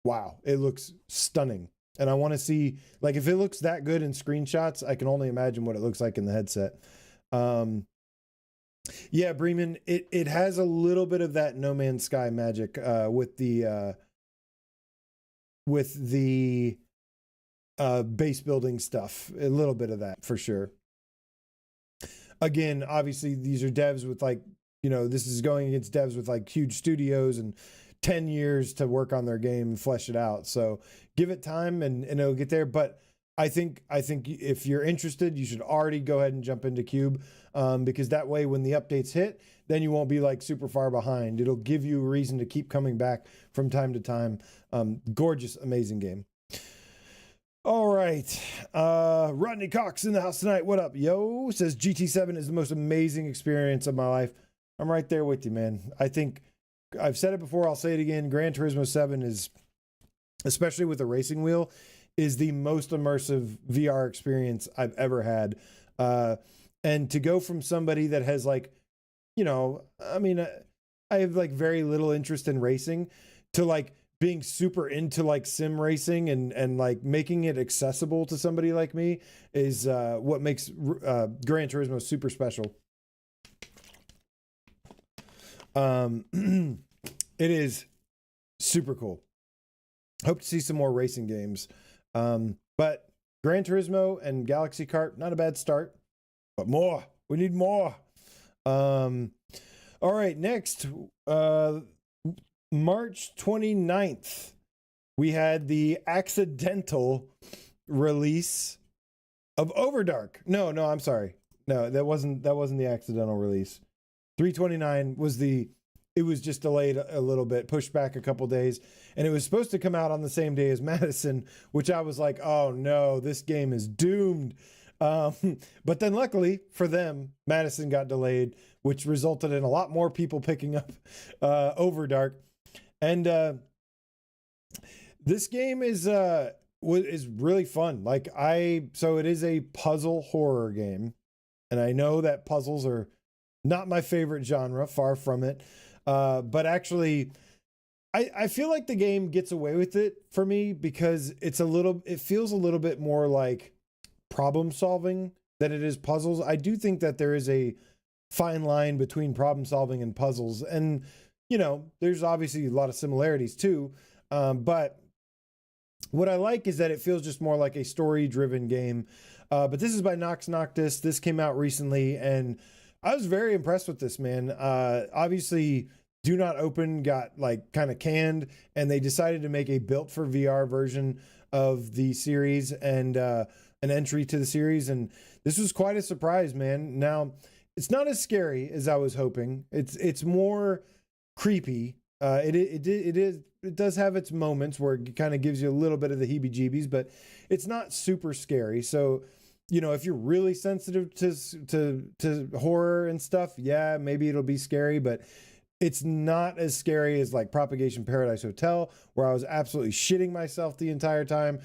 wow, it looks stunning. And I want to see, like, if it looks that good in screenshots, I can only imagine what it looks like in the headset. Yeah, Bremen, it has a little bit of that No Man's Sky magic with the base building stuff. A little bit of that for sure. Again, obviously these are devs with like, this is going against devs with like huge studios and 10 years to work on their game and flesh it out. So give it time and it'll get there. But I think if you're interested, you should already go ahead and jump into Cube, because that way when the updates hit, then you won't be like super far behind. It'll give you a reason to keep coming back from time to time. Gorgeous, amazing game. All right. Rodney Cox in the house tonight. What up, yo? Says GT7 is the most amazing experience of my life. I'm right there with you, man. I think I've said it before. I'll say it again. Gran Turismo 7 is, especially with the racing wheel, is the most immersive VR experience I've ever had. And to go from somebody that has like, you know, I mean, I have like very little interest in racing to like being super into like sim racing and like making it accessible to somebody like me is what makes Gran Turismo super special. It is super cool. Hope to see some more racing games. But Gran Turismo and Galaxy Kart, not a bad start, but more. We need more. All right, next, March 29th, we had the accidental release of oVRDARK. No, I'm sorry. No, that wasn't the accidental release. 3/29 was it was just delayed a little bit, pushed back a couple days, and it was supposed to come out on the same day as Madison, which I was like, oh no, this game is doomed. But then luckily for them, Madison got delayed, which resulted in a lot more people picking up oVRDARK. And this game is really fun. So it is a puzzle horror game, and I know that puzzles are not my favorite genre, far from it. But actually, I feel like the game gets away with it for me because it feels a little bit more like problem solving than it is puzzles. I do think that there is a fine line between problem solving and puzzles, and you know, there's obviously a lot of similarities too. But what I like is that it feels just more like a story driven game. But this is by Nox Noctis. This came out recently, and I was very impressed with this, man. Obviously, Do Not Open got like kind of canned, and they decided to make a built for VR version of the series and an entry to the series. And this was quite a surprise, man. Now, it's not as scary as I was hoping. It's more creepy. It does have its moments where it kind of gives you a little bit of the heebie-jeebies, but it's not super scary. So, you know, if you're really sensitive to horror and stuff, yeah, maybe it'll be scary, but it's not as scary as like Propagation Paradise Hotel, where I was absolutely shitting myself the entire time.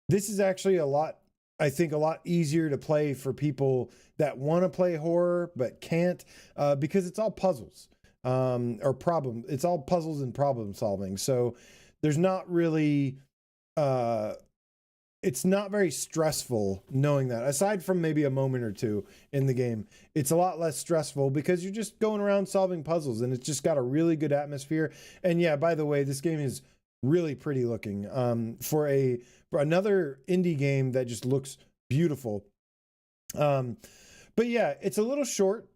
This is actually I think a lot easier to play for people that want to play horror but can't, because it's all puzzles. It's all puzzles and problem solving. So there's not really, it's not very stressful knowing that, aside from maybe a moment or two in the game. It's a lot less stressful because you're just going around solving puzzles, and it's just got a really good atmosphere. And yeah, by the way, this game is really pretty looking, for another indie game that just looks beautiful. But yeah, it's a little short.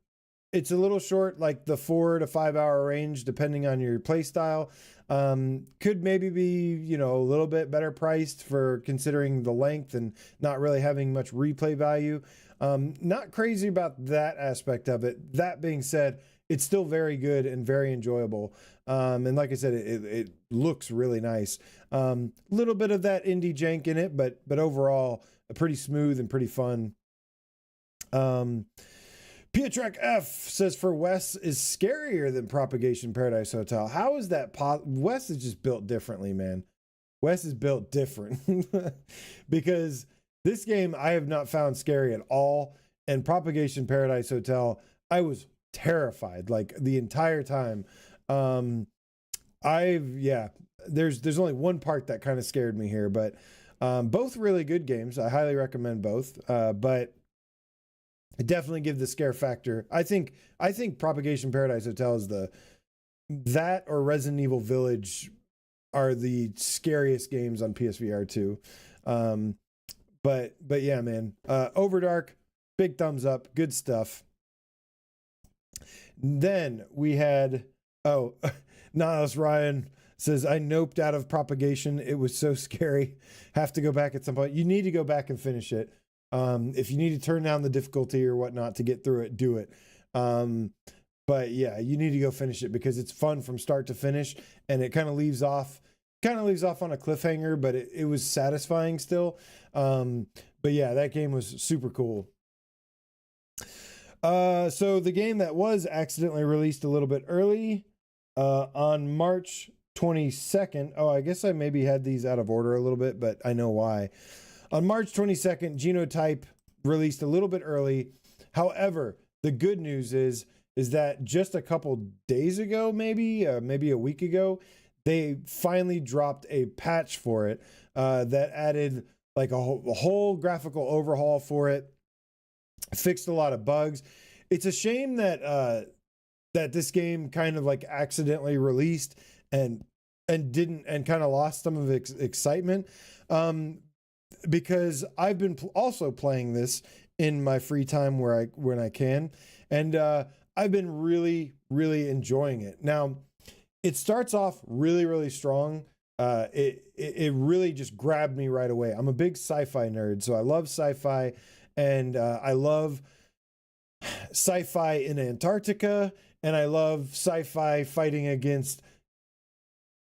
It's a little short, like the 4 to 5 hour range, depending on your play style. Could maybe be, you know, a little bit better priced for considering the length and not really having much replay value. Not crazy about that aspect of it. That being said, it's still very good and very enjoyable. And like I said, it looks really nice. Little bit of that indie jank in it, but overall, pretty smooth and pretty fun. Pietrek F says, for Wes is scarier than Propagation Paradise Hotel. How is that Wes is just built differently, man. Wes is built different because this game I have not found scary at all. And Propagation Paradise Hotel, I was terrified like the entire time. There's only one part that kind of scared me here, but both really good games. I highly recommend both. But I definitely give the scare factor. I think Propagation Paradise Hotel is that or Resident Evil Village are the scariest games on PSVR2. But yeah, man. oVRDARK, big thumbs up, good stuff. Then we had Niles Ryan says, I noped out of Propagation. It was so scary. Have to go back at some point. You need to go back and finish it. If you need to turn down the difficulty or whatnot to get through it, do it. But yeah, you need to go finish it because it's fun from start to finish, and it kind of leaves off on a cliffhanger, but it was satisfying still. But yeah, that game was super cool. So the game that was accidentally released a little bit early, on March 22nd. Oh, I guess I maybe had these out of order a little bit, but I know why. On March 22nd, Genotype, released a little bit early. However, the good news is that just a couple days ago, maybe a week ago, they finally dropped a patch for it that added like a whole graphical overhaul for it, fixed a lot of bugs. It's a shame that that this game kind of like accidentally released and didn't, and kind of lost some of its excitement, because I've been also playing this in my free time when I can, and I've been really enjoying it. Now, it starts off really strong. It really just grabbed me right away. I'm a big sci-fi nerd, so I love sci-fi, and I love sci-fi in Antarctica, and I love sci-fi fighting against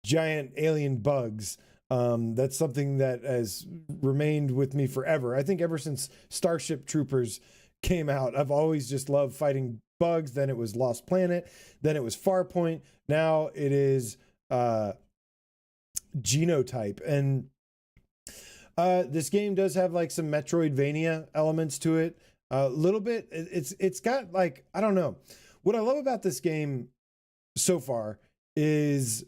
giant alien bugs. That's something that has remained with me forever. I think ever since Starship Troopers came out, I've always just loved fighting bugs. Then it was Lost Planet, then it was Farpoint, now it is Genotype. And this game does have like some Metroidvania elements to it, a little bit. It's got like, I don't know, what I love about this game so far is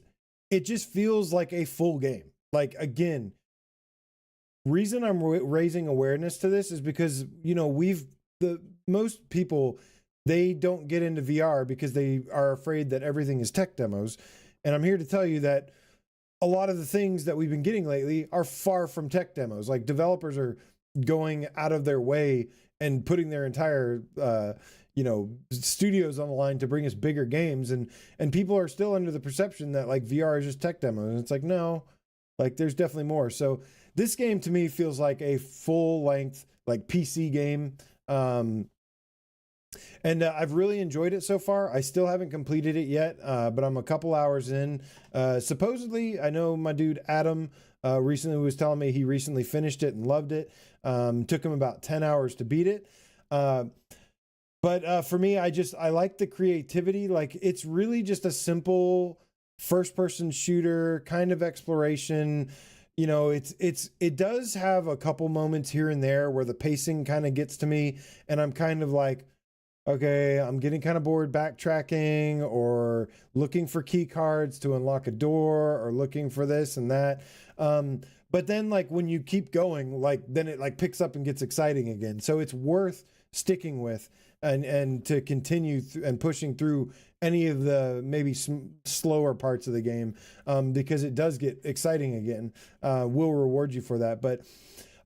it just feels like a full game. Like, again, reason I'm raising awareness to this is because, you know, most people, they don't get into VR because they are afraid that everything is tech demos. And I'm here to tell you that a lot of the things that we've been getting lately are far from tech demos. Like, developers are going out of their way and putting their entire, studios on the line to bring us bigger games. And people are still under the perception that like VR is just tech demos. And it's like, no, like there's definitely more. So this game to me feels like a full length, like PC game. And I've really enjoyed it so far. I still haven't completed it yet, but I'm a couple hours in. Supposedly, I know my dude Adam recently was telling me he recently finished it and loved it. Took him about 10 hours to beat it. But for me, I like the creativity. Like, it's really just a simple first-person shooter kind of exploration. You know, it does have a couple moments here and there where the pacing kind of gets to me, and I'm kind of like, okay, I'm getting kind of bored backtracking or looking for key cards to unlock a door or looking for this and that. But then like when you keep going, like then it like picks up and gets exciting again. So it's worth sticking with and to continue and pushing through any of the maybe slower parts of the game, because it does get exciting again. We'll reward you for that. But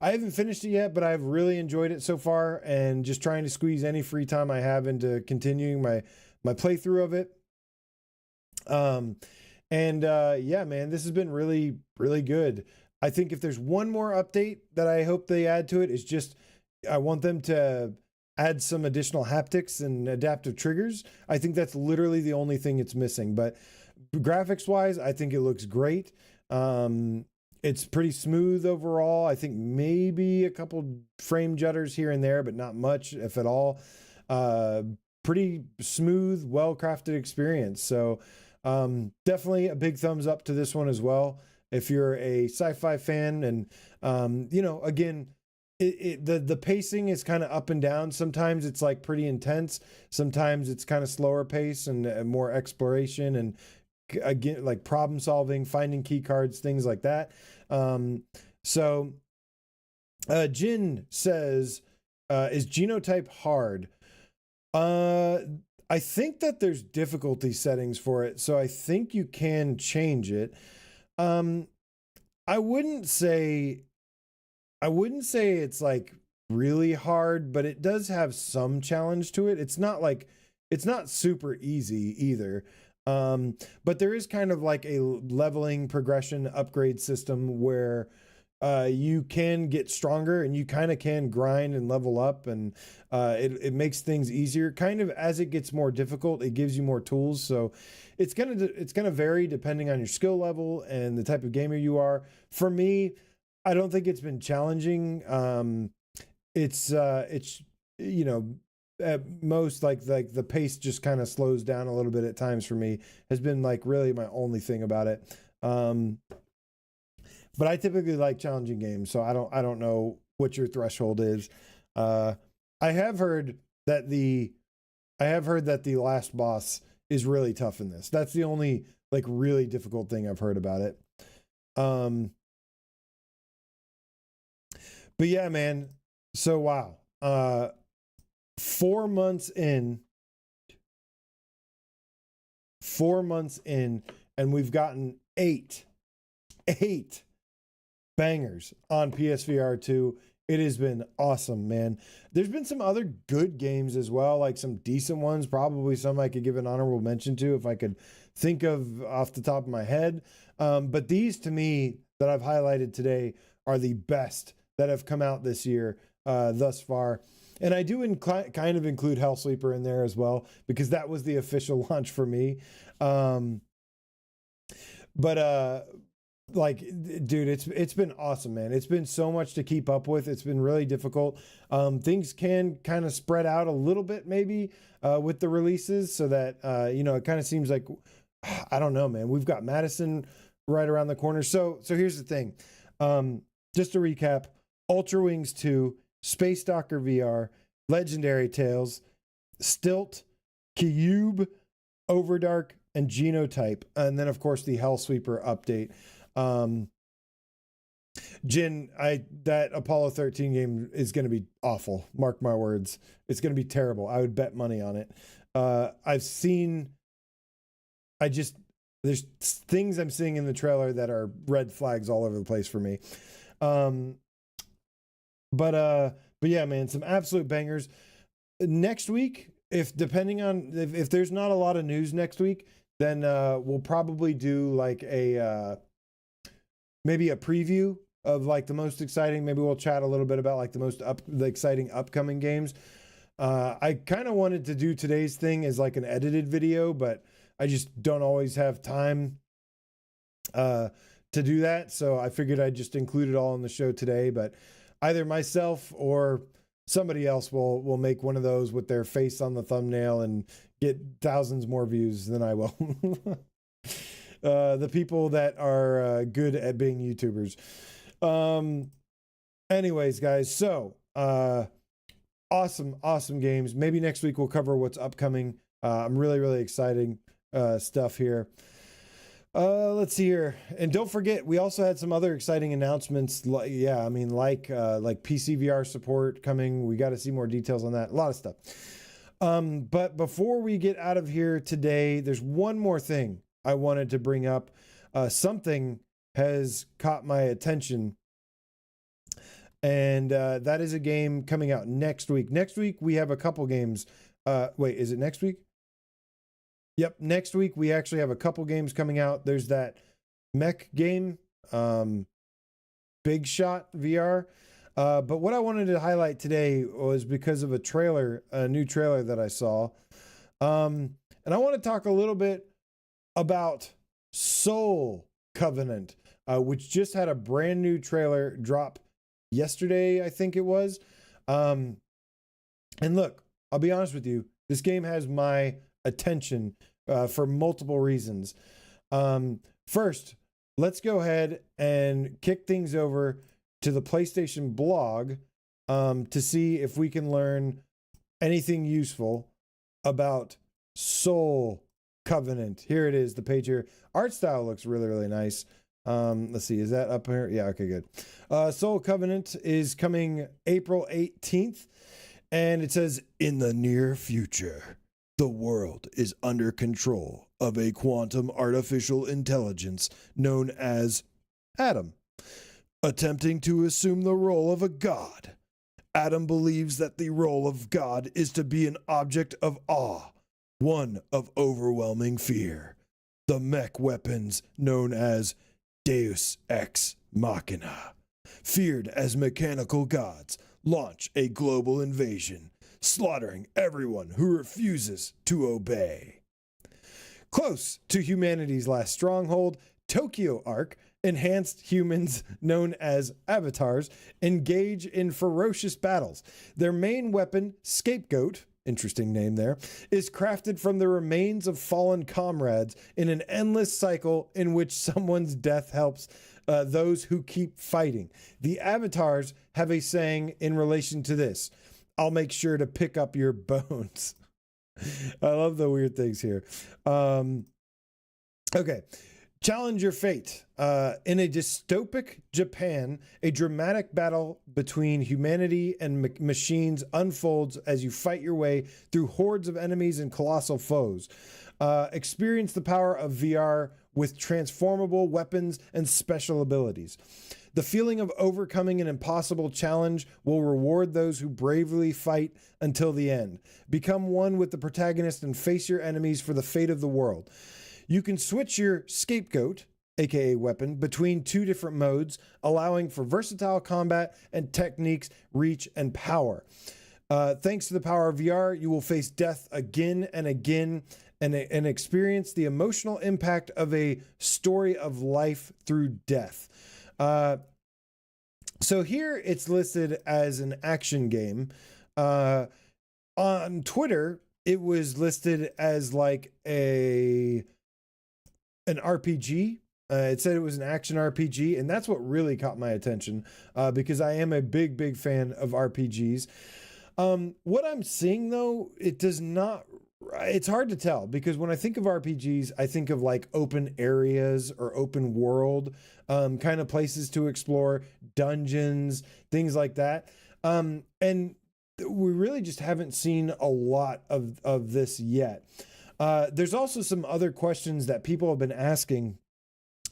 I haven't finished it yet, but I've really enjoyed it so far, and just trying to squeeze any free time I have into continuing my playthrough of it. Yeah, man, this has been really good. I think if there's one more update that I hope they add to it is just, I want them to add some additional haptics and adaptive triggers. I think that's literally the only thing it's missing. But graphics wise, I think it looks great. It's pretty smooth overall. I think maybe a couple frame jutters here and there, but not much, if at all. Pretty smooth, well-crafted experience. So definitely a big thumbs up to this one as well. If you're a sci-fi fan, and again, the pacing is kind of up and down. Sometimes it's like pretty intense. Sometimes it's kind of slower pace and more exploration and again, like problem solving, finding key cards, things like that. Jin says, is Genotype hard? I think that there's difficulty settings for it, so I think you can change it. I wouldn't say it's like really hard, but it does have some challenge to it. It's not super easy either. But there is kind of like a leveling progression upgrade system where you can get stronger and you kind of can grind and level up, and it makes things easier. Kind of as it gets more difficult, it gives you more tools. So it's gonna vary depending on your skill level and the type of gamer you are. For me, I don't think it's been challenging. It's at most like the pace just kind of slows down a little bit at times for me, has been like really my only thing about it. But I typically like challenging games, so I don't know what your threshold is. I have heard that the last boss is really tough in this. That's the only like really difficult thing I've heard about it. But yeah, man. So wow. 4 months in, and we've gotten eight bangers on PSVR2. It has been awesome, man. There's been some other good games as well, like some decent ones, probably some I could give an honorable mention to if I could think of off the top of my head. But these to me that I've highlighted today are the best that have come out this year thus far. And I do kind of include Hellsweeper in there as well, because that was the official launch for me. Like, dude, it's been awesome, man. It's been so much to keep up with. It's been really difficult. Things can kind of spread out a little bit maybe with the releases, so that you know, it kind of seems like, I don't know, man. We've got Madison right around the corner. So here's the thing. Just to recap: Ultrawings 2, Space Stalker VR, Legendary Tales, Stilt, Cyube, oVRDARK, and Genotype, and then of course the Hellsweeper update. That Apollo 13 game is going to be awful. Mark my words. It's going to be terrible. I would bet money on it. There's things I'm seeing in the trailer that are red flags all over the place for me. But yeah, man, some absolute bangers. Next week, if there's not a lot of news next week, then we'll probably do like maybe a preview of like the most exciting. Maybe we'll chat a little bit about like the exciting upcoming games. I kind of wanted to do today's thing as like an edited video, but I just don't always have time to do that. So I figured I'd just include it all in the show today. But either myself or somebody else will make one of those with their face on the thumbnail and get thousands more views than I will. The people that are good at being YouTubers. Anyways, guys, so awesome games. Maybe next week we'll cover what's upcoming. I'm really exciting stuff here. Let's see here, and don't forget, we also had some other exciting announcements. Like PSVR support coming. We got to see more details on that. A lot of stuff. But before we get out of here today, there's one more thing I wanted to bring up. Something has caught my attention, and that is a game coming out next week. Next week we have a couple games. Wait, is it next week? Yep, next week we actually have a couple games coming out. There's that mech game, Big Shot VR. But what I wanted to highlight today was because of a new trailer that I saw. And I want to talk a little bit about Soul Covenant, which just had a brand new trailer drop yesterday, I think it was. And look, I'll be honest with you, this game has my attention for multiple reasons. First, let's go ahead and kick things over to the PlayStation blog to see if we can learn anything useful about Soul Covenant. Here it is, the page here. Art style looks really nice. Let's see, is that up here? Yeah, okay, good. Soul Covenant is coming April 18th, and it says, in the near future, the world is under control of a quantum artificial intelligence known as Adam. Attempting to assume the role of a god, Adam believes that the role of God is to be an object of awe, one of overwhelming fear. The mech weapons known as Deus Ex Machina, feared as mechanical gods, launch a global invasion, slaughtering everyone who refuses to obey. Close to humanity's last stronghold, Tokyo Arc, enhanced humans known as avatars engage in ferocious battles. Their main weapon, Scapegoat, interesting name there, is crafted from the remains of fallen comrades in an endless cycle in which someone's death helps those who keep fighting. The avatars have a saying in relation to this: I'll make sure to pick up your bones. I love the weird things here. Okay. Challenge your fate. In a dystopic Japan, a dramatic battle between humanity and machines unfolds as you fight your way through hordes of enemies and colossal foes. Experience the power of VR with transformable weapons and special abilities. The feeling of overcoming an impossible challenge will reward those who bravely fight until the end. Become one with the protagonist and face your enemies for the fate of the world. You can switch your scapegoat, aka weapon, between two different modes, allowing for versatile combat and techniques, reach, and power. Thanks to the power of VR, you will face death again and again and experience the emotional impact of a story of life through death. So here it's listed as an action game. On Twitter, it was listed as like an RPG. It said it was an action RPG, and that's what really caught my attention because I am a big fan of RPGs. What I'm seeing though, it's hard to tell because when I think of RPGs, I think of like open areas or open world kind of places to explore, dungeons, things like that. And we really just haven't seen a lot of this yet. There's also some other questions that people have been asking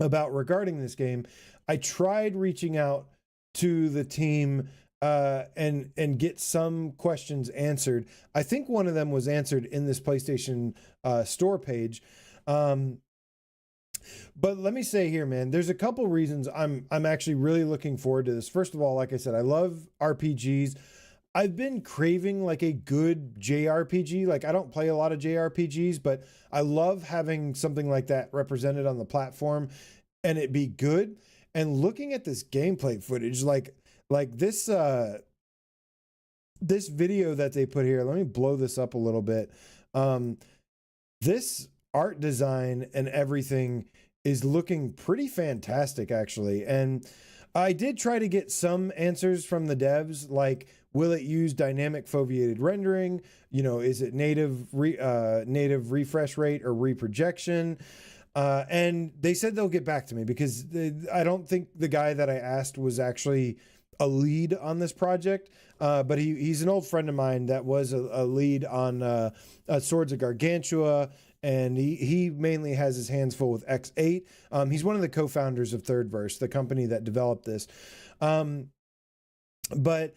about regarding this game. I tried reaching out to the team and get some questions answered. I think one of them was answered in this PlayStation store page. But let me say here, man, there's a couple reasons I'm actually really looking forward to this. First of all, like I said, I love RPGs. I've been craving like a good JRPG. Like I don't play a lot of JRPGs, but I love having something like that represented on the platform and it be good. And looking at this gameplay footage, like this this video that they put here, let me blow this up a little bit. This art design and everything is looking pretty fantastic, actually. And I did try to get some answers from the devs, like, will it use dynamic foveated rendering? You know, is it native refresh rate or reprojection? And they said they'll get back to me because I don't think the guy that I asked was actually a lead on this project, but he's an old friend of mine that was a lead on Swords of Gargantua, and he mainly has his hands full with X8. He's one of the co-founders of Thirdverse, the company that developed this. But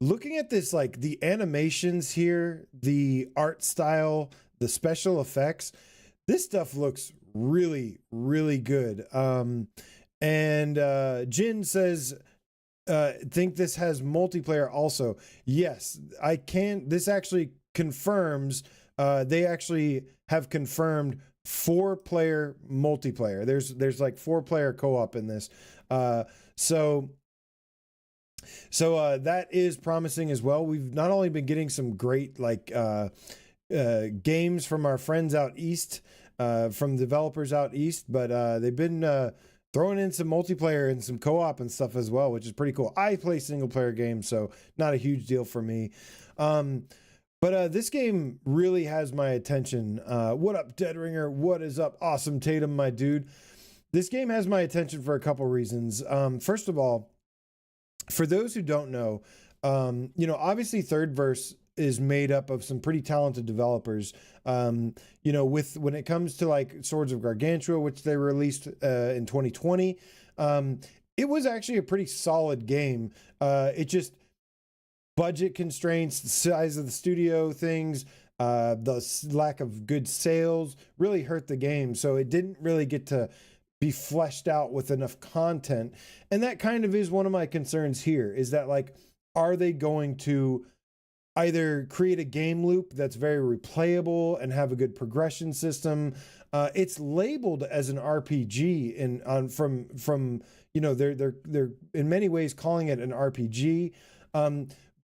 looking at this, like the animations here, the art style, the special effects, this stuff looks really, really good. And Jin says, think this has multiplayer also. Yes, I can. This actually confirms, they actually have confirmed 4-player multiplayer. There's like 4-player co-op in this. So that is promising as well. We've not only been getting some great like games from our friends out east, from developers out east, but they've been throwing in some multiplayer and some co-op and stuff as well, which is pretty cool. I play single player games, so not a huge deal for me. But this game really has my attention. What up, Deadringer? What is up, Awesome Tatum, my dude? This game has my attention for a couple reasons. First of all, for those who don't know, you know, obviously Thirdverse is made up of some pretty talented developers. You know, when it comes to like Swords of Gargantua, which they released in 2020, it was actually a pretty solid game. It just budget constraints, the size of the studio things, the lack of good sales really hurt the game. So it didn't really get to be fleshed out with enough content. And that kind of is one of my concerns here, is that like, are they going to either create a game loop that's very replayable and have a good progression system? It's labeled as an RPG from you know, they're in many ways calling it an RPG.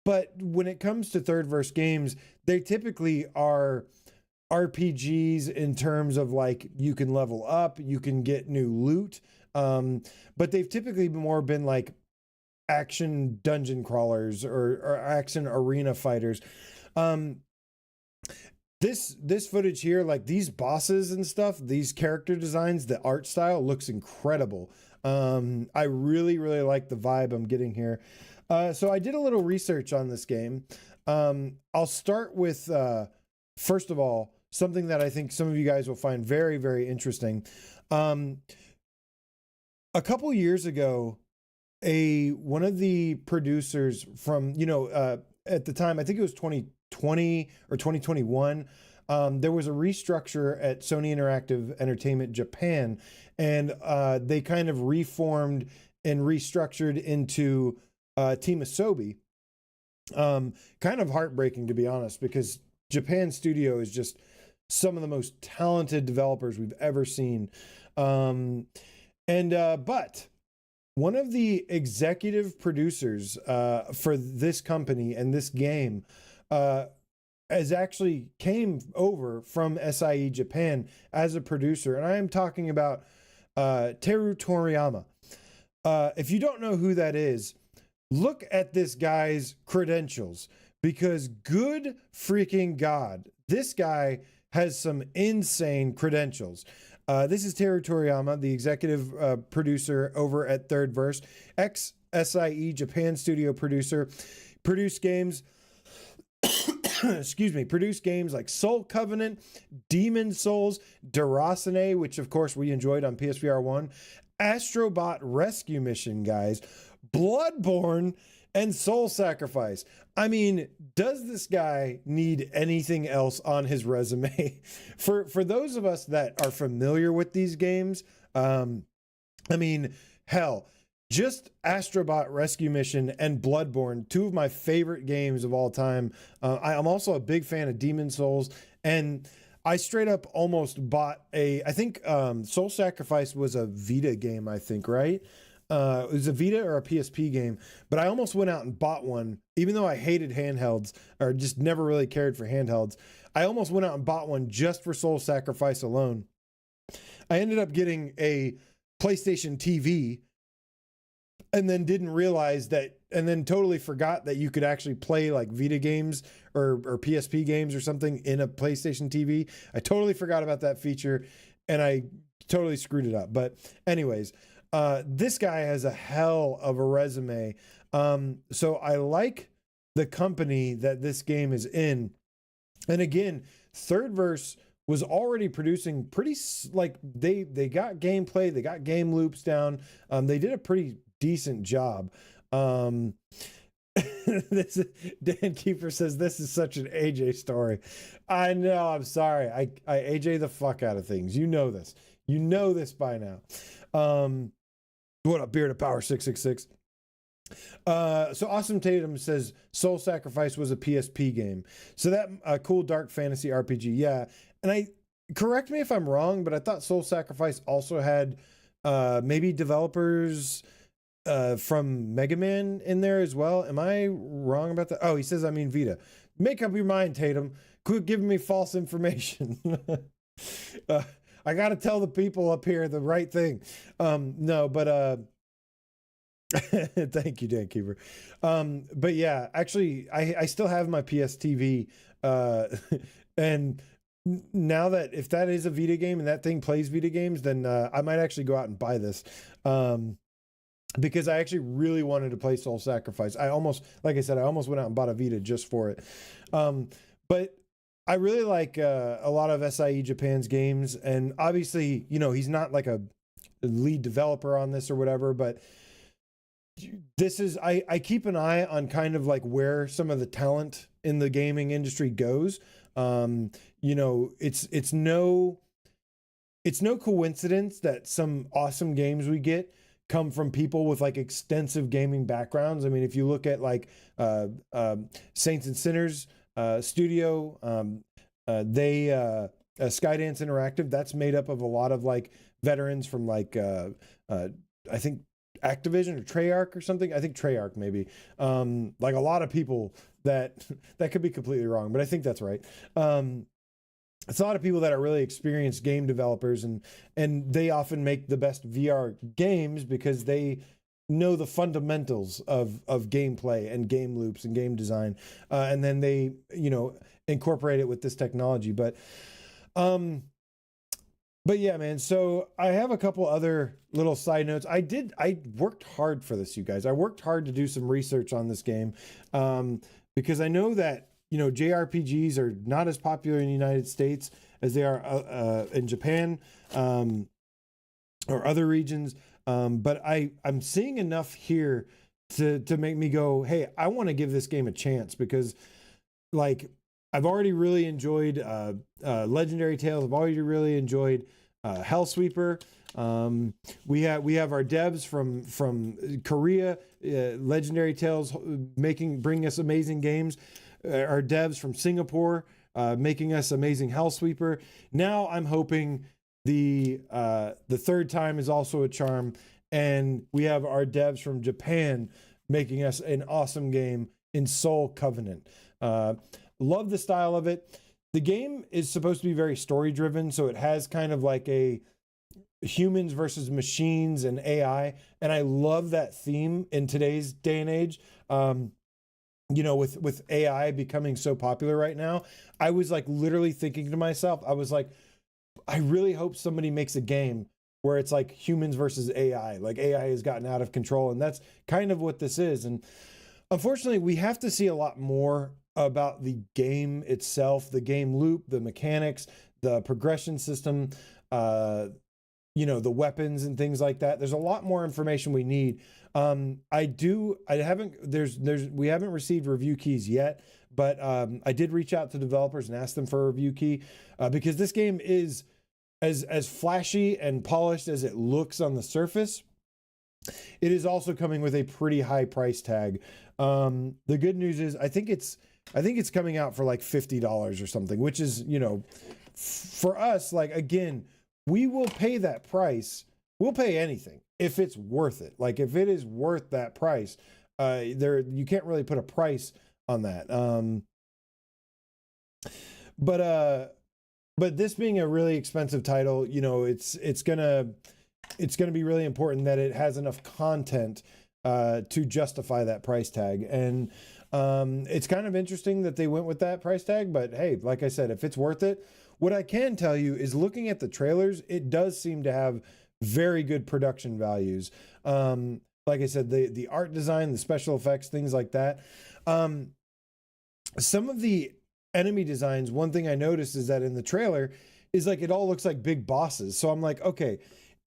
But when it comes to Thirdverse games, they typically are RPGs in terms of like, you can level up, you can get new loot, But they've typically more been like action dungeon crawlers or action arena fighters. This footage here, like these bosses and stuff, these character designs, the art style looks incredible. I really like the vibe I'm getting here. So I did a little research on this game. I'll start with, first of all, something that I think some of you guys will find very interesting. A couple years ago, one of the producers from, at the time, I think it was 2020 or 2021, there was a restructure at Sony Interactive Entertainment Japan, and they kind of reformed and restructured into Team Asobi. Kind of heartbreaking, to be honest, because Japan Studio is just some of the most talented developers we've ever seen. But one of the executive producers for this company and this game has actually came over from SIE Japan as a producer, and I am talking about Teru Toriyama. If you don't know who that is, look at this guy's credentials, because good freaking God, this guy has some insane credentials. This is Teru Toriyama, the executive producer over at Third Verse, ex-SIE Japan studio producer, produced games, produced games like Soul Covenant, Demon Souls, Durasane, which of course we enjoyed on PSVR 1, Astrobot Rescue Mission, guys, Bloodborne, and Soul Sacrifice. I mean, does this guy need anything else on his resume? For those of us that are familiar with these games, I mean, hell, just Astrobot Rescue Mission and Bloodborne, two of my favorite games of all time. I'm also a big fan of Demon Souls, and I straight up almost bought I think Soul Sacrifice was a Vita game, I think, right? It was a Vita or a PSP game, but I almost went out and bought one, even though I hated handhelds or just never really cared for handhelds. I almost went out and bought one just for Soul Sacrifice alone. I ended up getting a PlayStation TV and then didn't realize that, and then totally forgot that you could actually play like Vita games or PSP games or something in a PlayStation TV. I totally forgot about that feature and I totally screwed it up. But anyways, this guy has a hell of a resume. So I like the company that this game is in. And again, Third Verse was already producing pretty, like they got gameplay, they got game loops down. They did a pretty decent job. This Dan Keeper says this is such an AJ story. I know, I'm sorry. I AJ the fuck out of things. You know this. You know this by now. What up, Beard of Power 666? So Awesome Tatum says Soul Sacrifice was a PSP game. So that cool dark fantasy RPG, yeah. And correct me if I'm wrong, but I thought Soul Sacrifice also had maybe developers from Mega Man in there as well. Am I wrong about that? Oh, he says I mean Vita. Make up your mind, Tatum. Quit giving me false information. I got to tell the people up here the right thing. No, but thank you, Dan Keeper. But yeah, actually, I still have my PS TV, and now that if that is a Vita game and that thing plays Vita games, then I might actually go out and buy this. Because I actually really wanted to play Soul Sacrifice. Like I said, I almost went out and bought a Vita just for it. But I really like a lot of SIE Japan's games, and obviously, he's not like a lead developer on this or whatever, but this is, I keep an eye on kind of like where some of the talent in the gaming industry goes. It's no coincidence that some awesome games we get come from people with like extensive gaming backgrounds. I mean, if you look at like Saints and Sinners studio, Skydance Interactive, that's made up of a lot of like veterans from like I think Activision or Treyarch or something. I think Treyarch maybe. Like a lot of people that could be completely wrong, but I think that's right. it's a lot of people that are really experienced game developers, and they often make the best VR games because they know the fundamentals of gameplay and game loops and game design, and then they, you know, incorporate it with this technology. But yeah, man. So I have a couple other little side notes. I worked hard for this, you guys. I worked hard to do some research on this game, because I know that, you know, JRPGs are not as popular in the United States as they are in Japan, or other regions. But I'm seeing enough here to make me go, hey, I want to give this game a chance, because, like, I've already really enjoyed Legendary Tales. I've already really enjoyed Hellsweeper. We have our devs from Korea, Legendary Tales, bringing us amazing games. Our devs from Singapore, making us amazing Hellsweeper. Now I'm hoping the third time is also a charm, and we have our devs from Japan making us an awesome game in Soul Covenant. Love the style of it. The game is supposed to be very story driven, so it has kind of like a humans versus machines and AI, and I love that theme in today's day and age. You know, with AI becoming so popular right now, I was like literally thinking to myself, I was like, I really hope somebody makes a game where it's like humans versus AI. Like, AI has gotten out of control, and that's kind of what this is. And unfortunately, we have to see a lot more about the game itself, the game loop, the mechanics, the progression system, you know, the weapons and things like that. There's a lot more information we need. We haven't received review keys yet, but I did reach out to developers and ask them for a review key, because this game is as flashy and polished as it looks on the surface. It is also coming with a pretty high price tag. The good news is I think it's coming out for like $50 or something, which is, you know, for us, like, again, we will pay that price. We'll pay anything if it's worth it. Like, if it is worth that price, you can't really put a price on that. But this being a really expensive title, you know, it's gonna be really important that it has enough content to justify that price tag. And it's kind of interesting that they went with that price tag, but hey, like I said, if it's worth it. What I can tell you is, looking at the trailers, it does seem to have very good production values. Like I said, the art design, the special effects, things like that. Some of the enemy designs, one thing I noticed is that in the trailer is like, it all looks like big bosses. So I'm like, okay,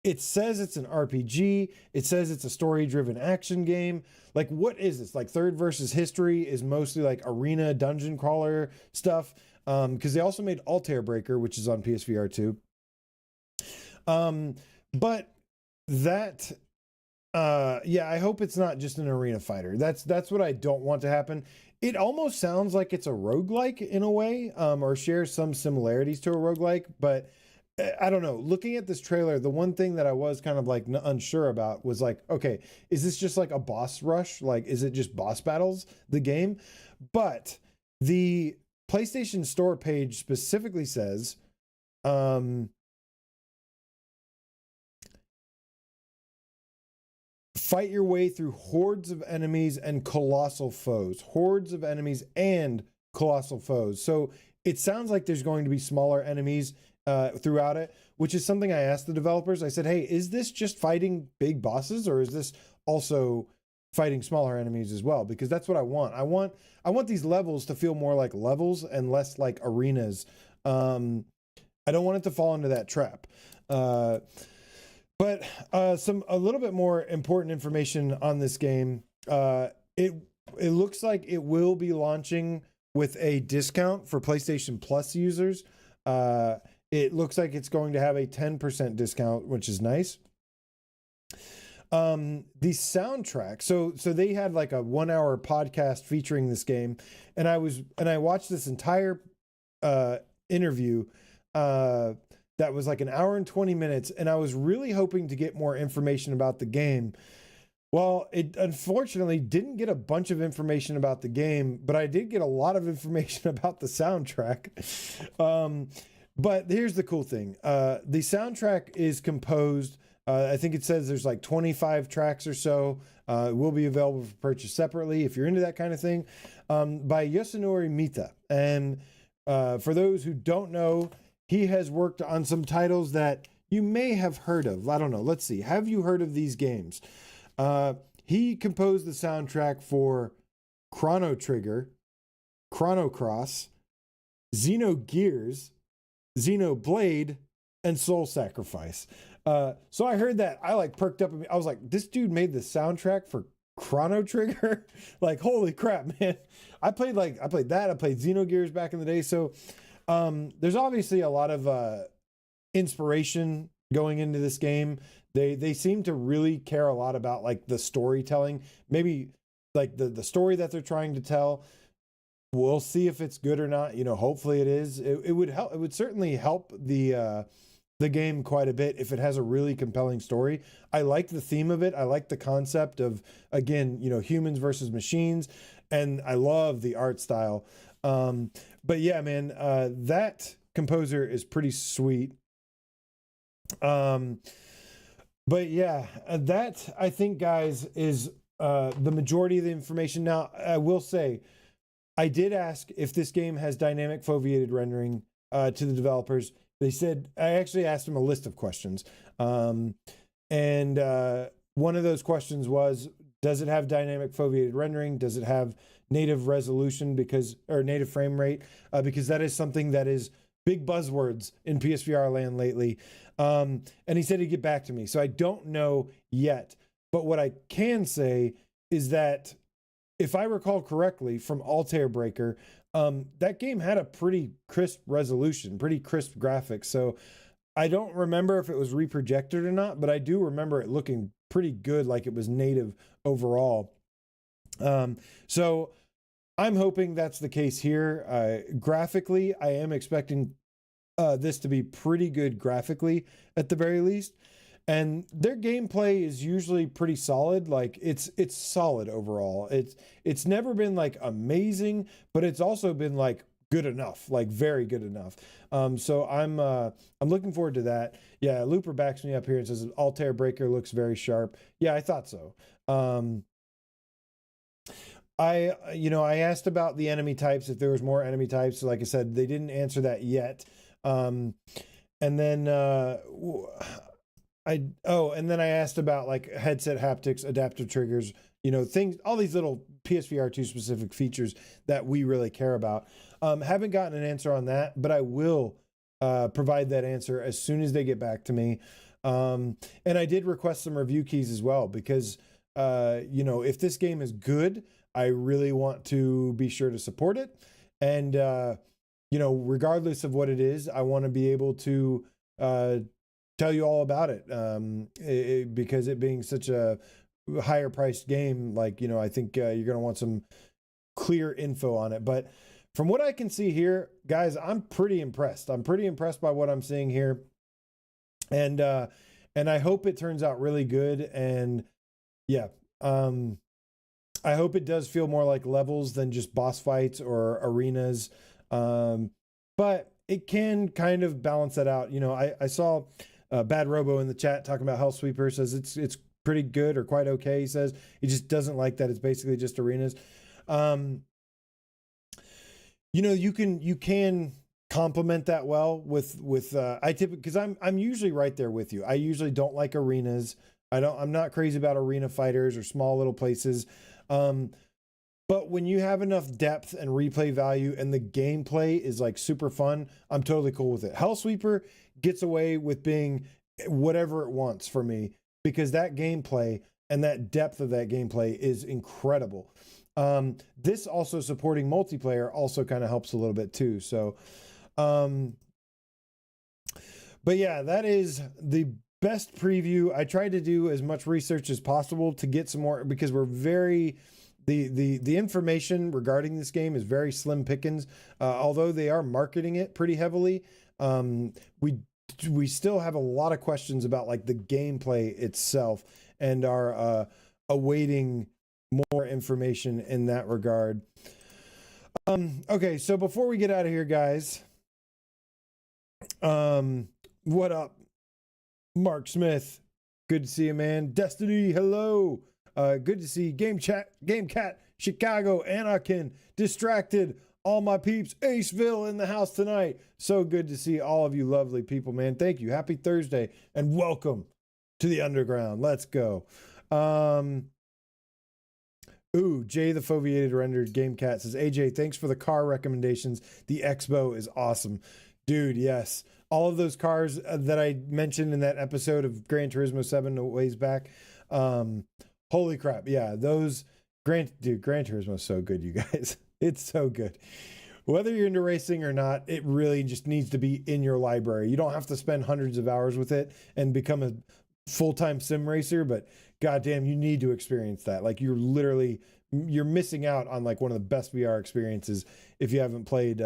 it says it's an RPG. It says it's a story-driven action game. Like, what is this? Like, third versus history is mostly like arena dungeon crawler stuff. Because they also made Altair Breaker, which is on PSVR2. But that, yeah, I hope it's not just an arena fighter. That's what I don't want to happen. It almost sounds like it's a roguelike in a way, or shares some similarities to a roguelike, but I don't know. Looking at this trailer, the one thing that I was kind of like unsure about was like, okay, is this just like a boss rush? Like, is it just boss battles, the game? But the PlayStation Store page specifically says, fight your way through hordes of enemies and colossal foes. Hordes of enemies and colossal foes. So it sounds like there's going to be smaller enemies throughout it, which is something I asked the developers. I said, hey, is this just fighting big bosses, or is this also fighting smaller enemies as well? Because that's what I want. I want these levels to feel more like levels and less like arenas. I don't want it to fall into that trap. But a little bit more important information on this game. It looks like it will be launching with a discount for PlayStation Plus users. It looks like it's going to have a 10% discount, which is nice. The soundtrack. So they had like a 1-hour podcast featuring this game, and I watched this entire interview that was like 1 hour and 20 minutes, and I was really hoping to get more information about the game. Well, it unfortunately didn't get a bunch of information about the game, but I did get a lot of information about the soundtrack. But here's the cool thing. The soundtrack is composed, I think it says there's like 25 tracks or so. It will be available for purchase separately if you're into that kind of thing, by Yosunori Mita. And for those who don't know, he has worked on some titles that you may have heard of. I don't know. Let's see. Have you heard of these games? He composed the soundtrack for Chrono Trigger, Chrono Cross, Xenogears, Xenoblade, and Soul Sacrifice. So I heard that. I like perked up. I was like, this dude made the soundtrack for Chrono Trigger? Like, holy crap, man. I played that. I played Xenogears back in the day. So there's obviously a lot of inspiration going into this game. They seem to really care a lot about like the storytelling, maybe like the story that they're trying to tell. We'll see if it's good or not. You know, hopefully it is. It would help. It would certainly help the game quite a bit if it has a really compelling story. I like the theme of it. I like the concept of, again, you know, humans versus machines, and I love the art style. But yeah, man, that composer is pretty sweet. But yeah, that, I think, guys, is the majority of the information. Now, I will say, I did ask if this game has dynamic foveated rendering to the developers. They said, I actually asked them a list of questions. And one of those questions was, does it have dynamic foveated rendering? Does it have native resolution or native frame rate? Because that is something that is big buzzwords in PSVR land lately. And he said he'd get back to me. So I don't know yet. But what I can say is that if I recall correctly from Ultrawings, that game had a pretty crisp resolution, pretty crisp graphics. So I don't remember if it was reprojected or not, but I do remember it looking pretty good, like it was native overall. So I'm hoping that's the case here. Graphically, I am expecting this to be pretty good graphically at the very least. And their gameplay is usually pretty solid. Like it's solid overall. It's never been like amazing, but it's also been like good enough, like very good enough. So I'm looking forward to that. Yeah, Looper backs me up here and says Altair Breaker looks very sharp. Yeah, I thought so. I asked about the enemy types, if there was more enemy types. So like I said, they didn't answer that yet. And then I asked about like headset haptics, adaptive triggers, you know, things, all these little PSVR2 specific features that we really care about. Haven't gotten an answer on that, but I will provide that answer as soon as they get back to me. And I did request some review keys as well, because, if this game is good, I really want to be sure to support it. And, regardless of what it is, I want to be able to tell you all about it, because it being such a higher priced game, like, I think you're going to want some clear info on it. But from what I can see here, guys, I'm pretty impressed. I'm pretty impressed by what I'm seeing here. And I hope it turns out really good. And yeah, I hope it does feel more like levels than just boss fights or arenas. But it can kind of balance that out. I saw Bad Robo in the chat talking about Hellsweeper, says it's pretty good or quite okay. He says he just doesn't like that it's basically just arenas. You can complement that well with because I'm usually right there with you. I usually don't like arenas. I'm not crazy about arena fighters or small little places. But when you have enough depth and replay value and the gameplay is like super fun, I'm totally cool with it. Hellsweeper gets away with being whatever it wants for me, because that gameplay and that depth of that gameplay is incredible. This also supporting multiplayer also kind of helps a little bit too. So, but yeah, that is the best preview. I tried to do as much research as possible to get some more, because we're the information regarding this game is very slim pickings. Although they are marketing it pretty heavily, we still have a lot of questions about like the gameplay itself, and are awaiting more information in that regard. Okay, so before we get out of here, guys, What up, Mark Smith? Good to see you, man. Destiny, hello. Good to see Game Cat, Chicago, Anakin, Distracted, all my peeps, Aceville in the house tonight. So good to see all of you lovely people, man. Thank you. Happy Thursday and welcome to the underground. Let's go. Jay the Foveated Rendered Game Cat says, AJ, thanks for the car recommendations. The Expo is awesome. Dude, yes. All of those cars that I mentioned in that episode of Gran Turismo 7 a ways back. Holy crap. Yeah, those Gran Turismo is so good, you guys. It's so good. Whether you're into racing or not, it really just needs to be in your library. You don't have to spend hundreds of hours with it and become a full-time sim racer, but goddamn, you need to experience that. Like you're missing out on like one of the best VR experiences if you haven't played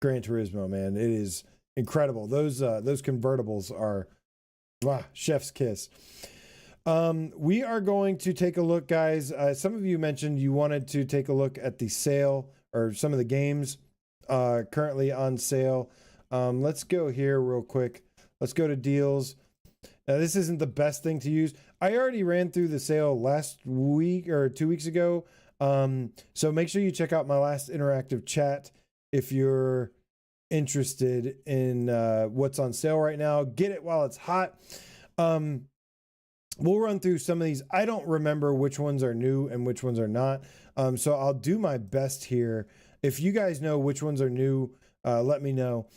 Gran Turismo, man. It is incredible. Those convertibles are chef's kiss. We are going to take a look, guys. Some of you mentioned you wanted to take a look at the sale or some of the games currently on sale. Let's go here real quick. Let's go to deals. Now, this isn't the best thing to use. I already ran through the sale last week or 2 weeks ago. So make sure you check out my last interactive chat if you're interested in what's on sale right now. Get it while it's hot. We'll run through some of these. I don't remember which ones are new and which ones are not. So I'll do my best here. If you guys know which ones are new, let me know.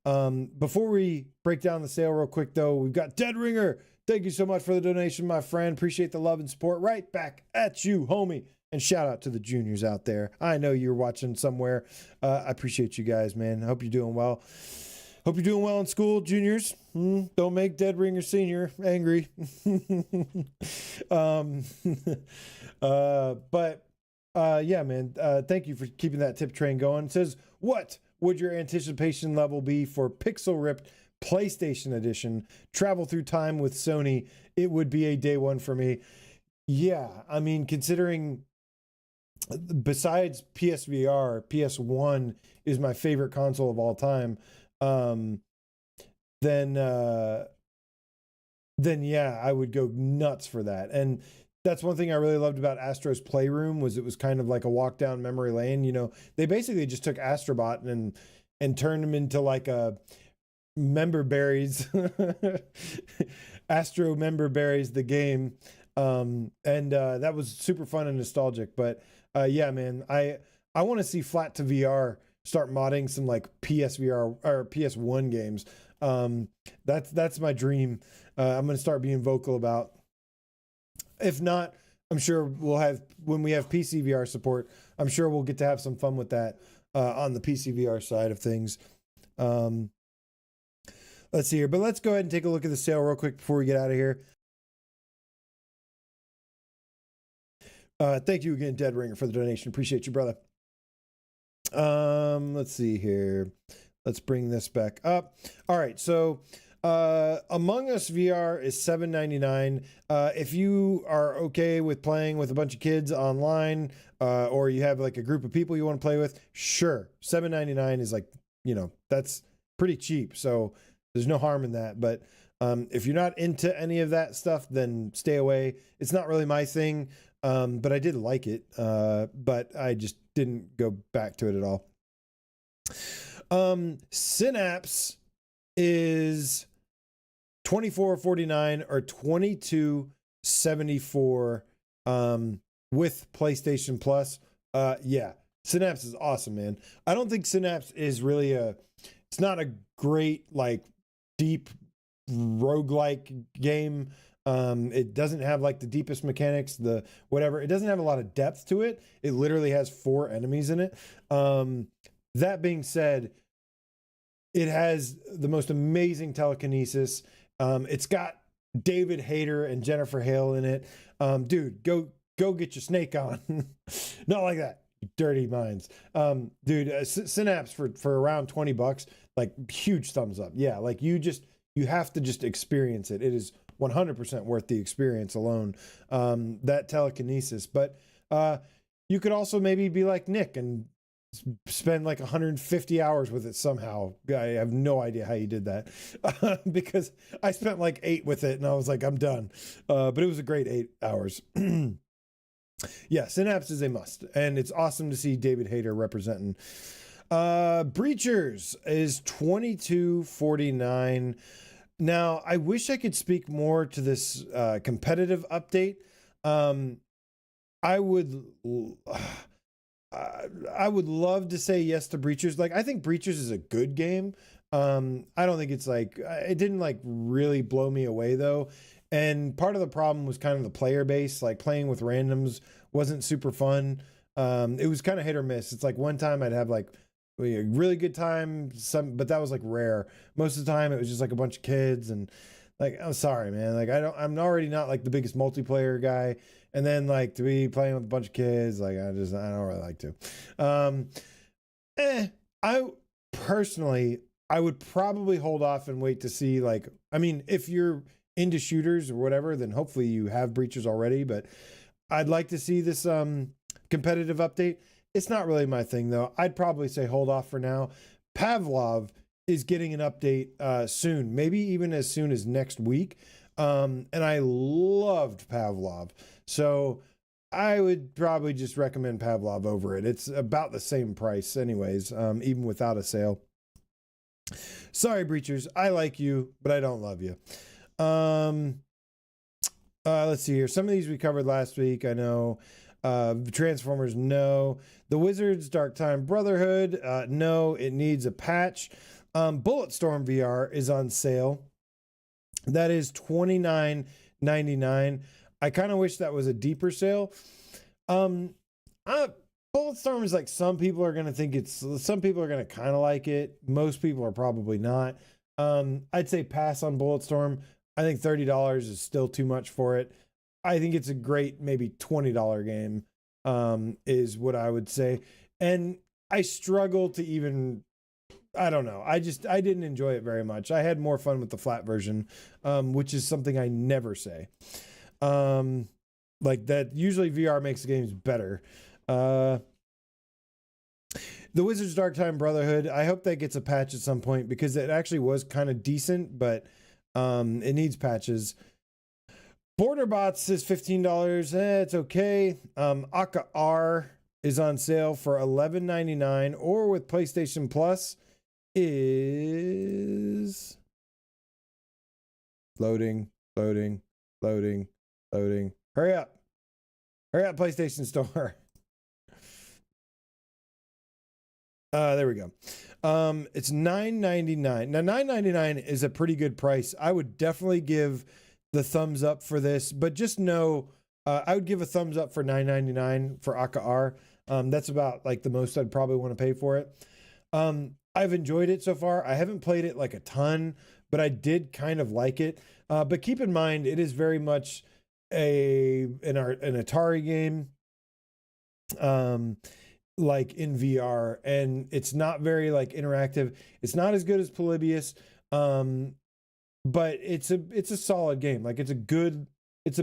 Before we break down the sale real quick, though, we've got Dead Ringer. Thank you so much for the donation, my friend. Appreciate the love and support. Right back at you, homie. And shout out to the juniors out there. I know you're watching somewhere. I appreciate you guys, man. I hope you're doing well. Hope you're doing well in school, juniors. Don't make Dead Ringer Senior angry. Yeah, man. Thank you for keeping that tip train going. It says, what would your anticipation level be for Pixel Ripped PlayStation Edition? Travel through time with Sony. It would be a day one for me. Yeah, I mean, considering besides PSVR, PS1 is my favorite console of all time. Then yeah, I would go nuts for that. And that's one thing I really loved about Astro's Playroom was it was kind of like a walk down memory lane. You know, they basically just took Astrobot and turned him into like a member berries, Astro member berries, the game. That was super fun and nostalgic, but, yeah, man, I want to see Flat to VR start modding some like PSVR or PS1 games. That's my dream. I'm going to start being vocal about. If not, I'm sure when we have PC VR support, I'm sure we'll get to have some fun with that on the PC VR side of things. Let's see here, but let's go ahead and take a look at the sale real quick before we get out of here. Thank you again, Dead Ringer, for the donation. Appreciate you, brother. Let's see here. Let's bring this back up. All right, so Among Us VR is $7.99. If you are okay with playing with a bunch of kids online, or you have like a group of people you want to play with, sure. $7.99 is like, you know, that's pretty cheap. So there's no harm in that. But if you're not into any of that stuff, then stay away. It's not really my thing. But I did like it. But I just didn't go back to it at all. Synapse is $24.49 or $22.74 with PlayStation Plus. Yeah, Synapse is awesome, man. I don't think Synapse is really it's not a great, like, deep roguelike game. It doesn't have like the deepest mechanics, the whatever. It doesn't have a lot of depth to it. It literally has 4 enemies in it. That being said, it has the most amazing telekinesis. It's got David Hayter and Jennifer Hale in it. Dude, go get your snake on. Not like that, you dirty minds. Dude, Synapse for around $20, like, huge thumbs up. Yeah, like you have to just experience it. It is 100% worth the experience alone. That telekinesis. But you could also maybe be like Nick and spend like 150 hours with it somehow. I have no idea how you did that because I spent like 8 with it and I was like, I'm done. But it was a great 8 hours. Yeah, Synapse is a must, and it's awesome to see David Hayter representing. Breachers is $22.49. Now, I wish I could speak more to this competitive update. I would love to say yes to Breachers. Like, I think Breachers is a good game. I don't think it's like, it didn't like really blow me away though. And part of the problem was kind of the player base, like playing with randoms wasn't super fun. It was kind of hit or miss. It's like one time I'd have like a really good time, but that was like rare. Most of the time it was just like a bunch of kids and like, I'm sorry, man. Like I'm already not like the biggest multiplayer guy. And then like to be playing with a bunch of kids, like I don't really like to. I personally, I would probably hold off and wait to see like, I mean, if you're into shooters or whatever, then hopefully you have Breachers already, but I'd like to see this competitive update. It's not really my thing though. I'd probably say hold off for now. Pavlov is getting an update soon, maybe even as soon as next week. And I loved Pavlov. So I would probably just recommend Pavlov over it. It's about the same price anyways, even without a sale. Sorry, Breachers. I like you, but I don't love you. Let's see here. Some of these we covered last week. I know. Transformers, no. The Wizards Dark Time Brotherhood, no. It needs a patch. Bulletstorm VR is on sale. That is $29.99. I kind of wish that was a deeper sale. Bulletstorm is like, some people are going to kind of like it. Most people are probably not. I'd say pass on Bulletstorm. I think $30 is still too much for it. I think it's a great, maybe $20 game, is what I would say. And I struggle to even, I don't know. I didn't enjoy it very much. I had more fun with the flat version, which is something I never say. Like that, usually VR makes the games better. The Wizards Dark Time Brotherhood, I hope that gets a patch at some point because it actually was kind of decent, but it needs patches. Borderbots is $15. It's okay. Aka R is on sale for $11.99, or with PlayStation Plus is loading. Hurry up, PlayStation Store. There we go. It's $9.99. Now $9.99 is a pretty good price. I would definitely give the thumbs up for this, but just know, I would give a thumbs up for $9.99 for Aka R. That's about like the most I'd probably want to pay for it. I've enjoyed it so far. I haven't played it like a ton, but I did kind of like it. But keep in mind, it is very much an Atari game, like in VR, and it's not very like interactive. It's not as good as Polybius, but it's a solid game. Like it's a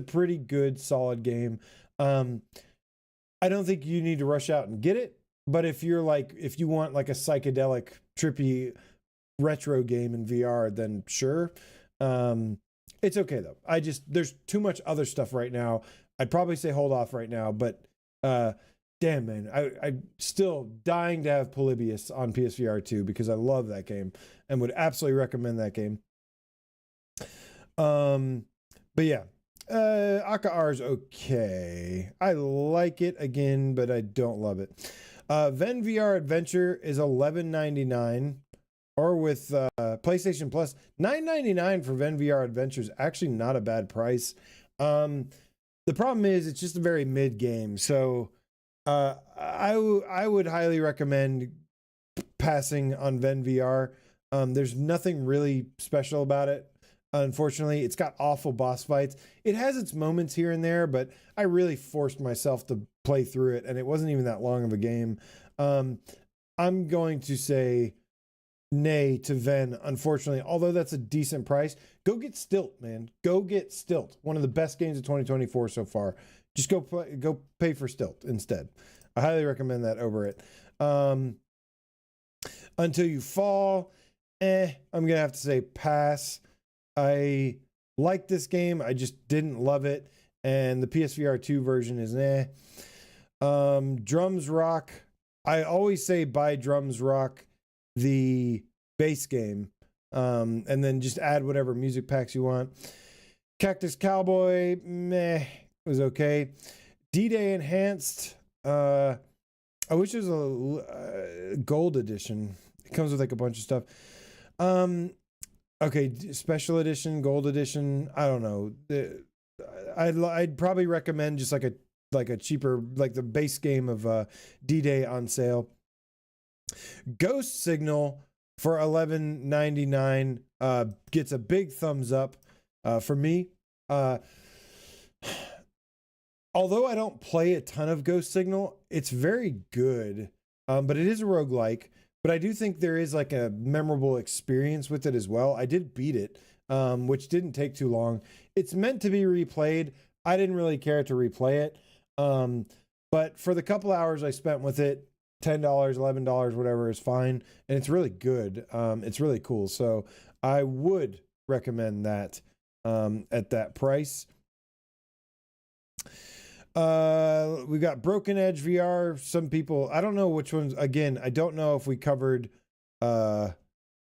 pretty good solid game. I don't think you need to rush out and get it, but if you want like a psychedelic trippy retro game in VR, then sure. It's okay though. There's too much other stuff right now. I'd probably say hold off right now, but damn man, I'm still dying to have Polybius on PSVR2 because I love that game and would absolutely recommend that game. But yeah, Aka R's okay. I like it again, but I don't love it. Ven VR Adventure is $11.99, or with PlayStation Plus, $9.99 for Ven VR Adventure is actually not a bad price. The problem is it's just a very mid game, so I would highly recommend passing on Ven VR. There's nothing really special about it. Unfortunately, it's got awful boss fights. It has its moments here and there, but I really forced myself to play through it, and it wasn't even that long of a game. I'm going to say nay to Ven, unfortunately, although that's a decent price. Go get Stilt, man. Go get Stilt. One of the best games of 2024 so far. Just go pay for Stilt instead. I highly recommend that over it. Until You Fall, I'm gonna have to say pass. I like this game, I just didn't love it, and the PSVR2 version is Drums Rock. I always say buy Drums Rock, the base game, and then just add whatever music packs you want. Cactus Cowboy, meh, was okay. D-Day Enhanced, I wish there was a gold edition. It comes with like a bunch of stuff. Okay, special edition, gold edition, I don't know. I'd probably recommend just like a cheaper, like the base game of D-Day on sale. Ghost Signal for $11.99 gets a big thumbs up for me. Although I don't play a ton of Ghost Signal, it's very good, but it is a roguelike. But I do think there is like a memorable experience with it as well. I did beat it, which didn't take too long. It's meant to be replayed. I didn't really care to replay it. But for the couple hours I spent with it, $10, $11, whatever is fine. And it's really good. It's really cool. So I would recommend that at that price. We got Broken Edge VR. Some people, I don't know which ones. Again, I don't know if we covered, I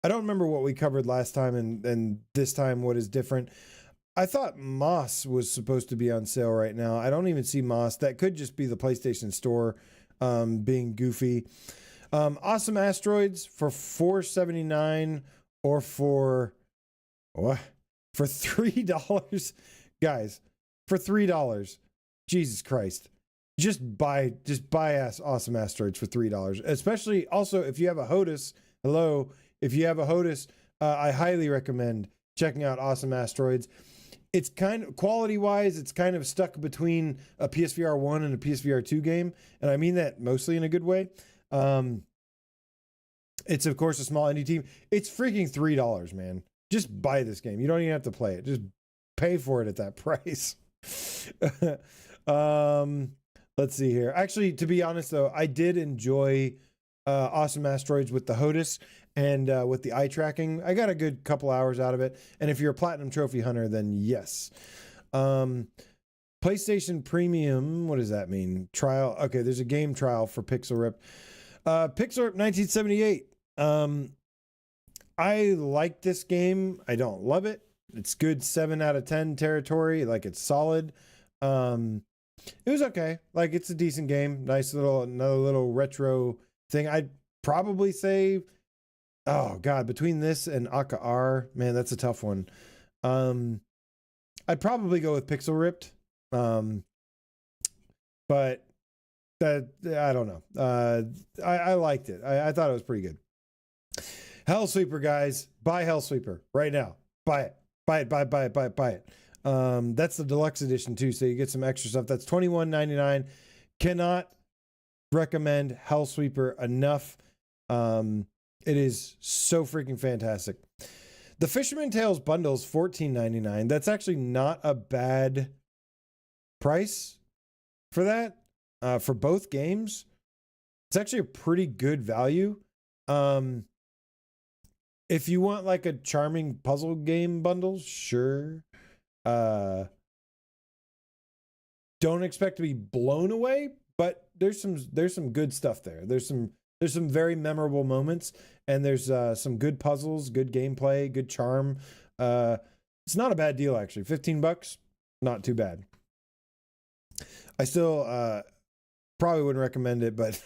don't remember what we covered last time and this time what is different. I thought Moss was supposed to be on sale right now. I don't even see Moss. That could just be the PlayStation Store being goofy. Awesome Asteroids for $4.79 or for what? For $3. Guys, for $3. Jesus Christ. Just buy Awesome Asteroids for $3. Especially also if you have a HOTAS. Hello, if you have a HOTAS, I highly recommend checking out Awesome Asteroids. It's kind of quality wise, it's kind of stuck between a PSVR 1 and a PSVR 2 game, and I mean that mostly in a good way. It's of course a small indie team. It's freaking $3, man. Just buy this game. You don't even have to play it. Just pay for it at that price. Let's see here. Actually, to be honest though, I did enjoy Awesome Asteroids with the HOTAS and with the eye tracking. I got a good couple hours out of it. And if you're a Platinum Trophy hunter, then yes. PlayStation Premium, what does that mean? Trial. Okay, there's a game trial for Pixel Rip. Pixel Rip 1978. I like this game. I don't love it. It's good 7 out of 10 territory. Like, it's solid. It was okay. Like, it's a decent game. Nice another little retro thing. I'd probably say, oh God, between this and Aka R, man, that's a tough one. I'd probably go with Pixel Ripped. But that, I don't know. I liked it. I thought it was pretty good. Hellsweeper, guys, buy Hellsweeper right now. Buy it. Buy it. That's the deluxe edition too, so you get some extra stuff. That's $21.99. Cannot recommend Hellsweeper enough. It is so freaking fantastic. The Fisherman Tales bundles $14.99. That's actually not a bad price for that. For both games, it's actually a pretty good value. If you want like a charming puzzle game bundle, sure. Don't expect to be blown away, but there's some good stuff there. There's some very memorable moments, and there's some good puzzles, good gameplay, good charm. It's not a bad deal actually. $15, not too bad. I still probably wouldn't recommend it, but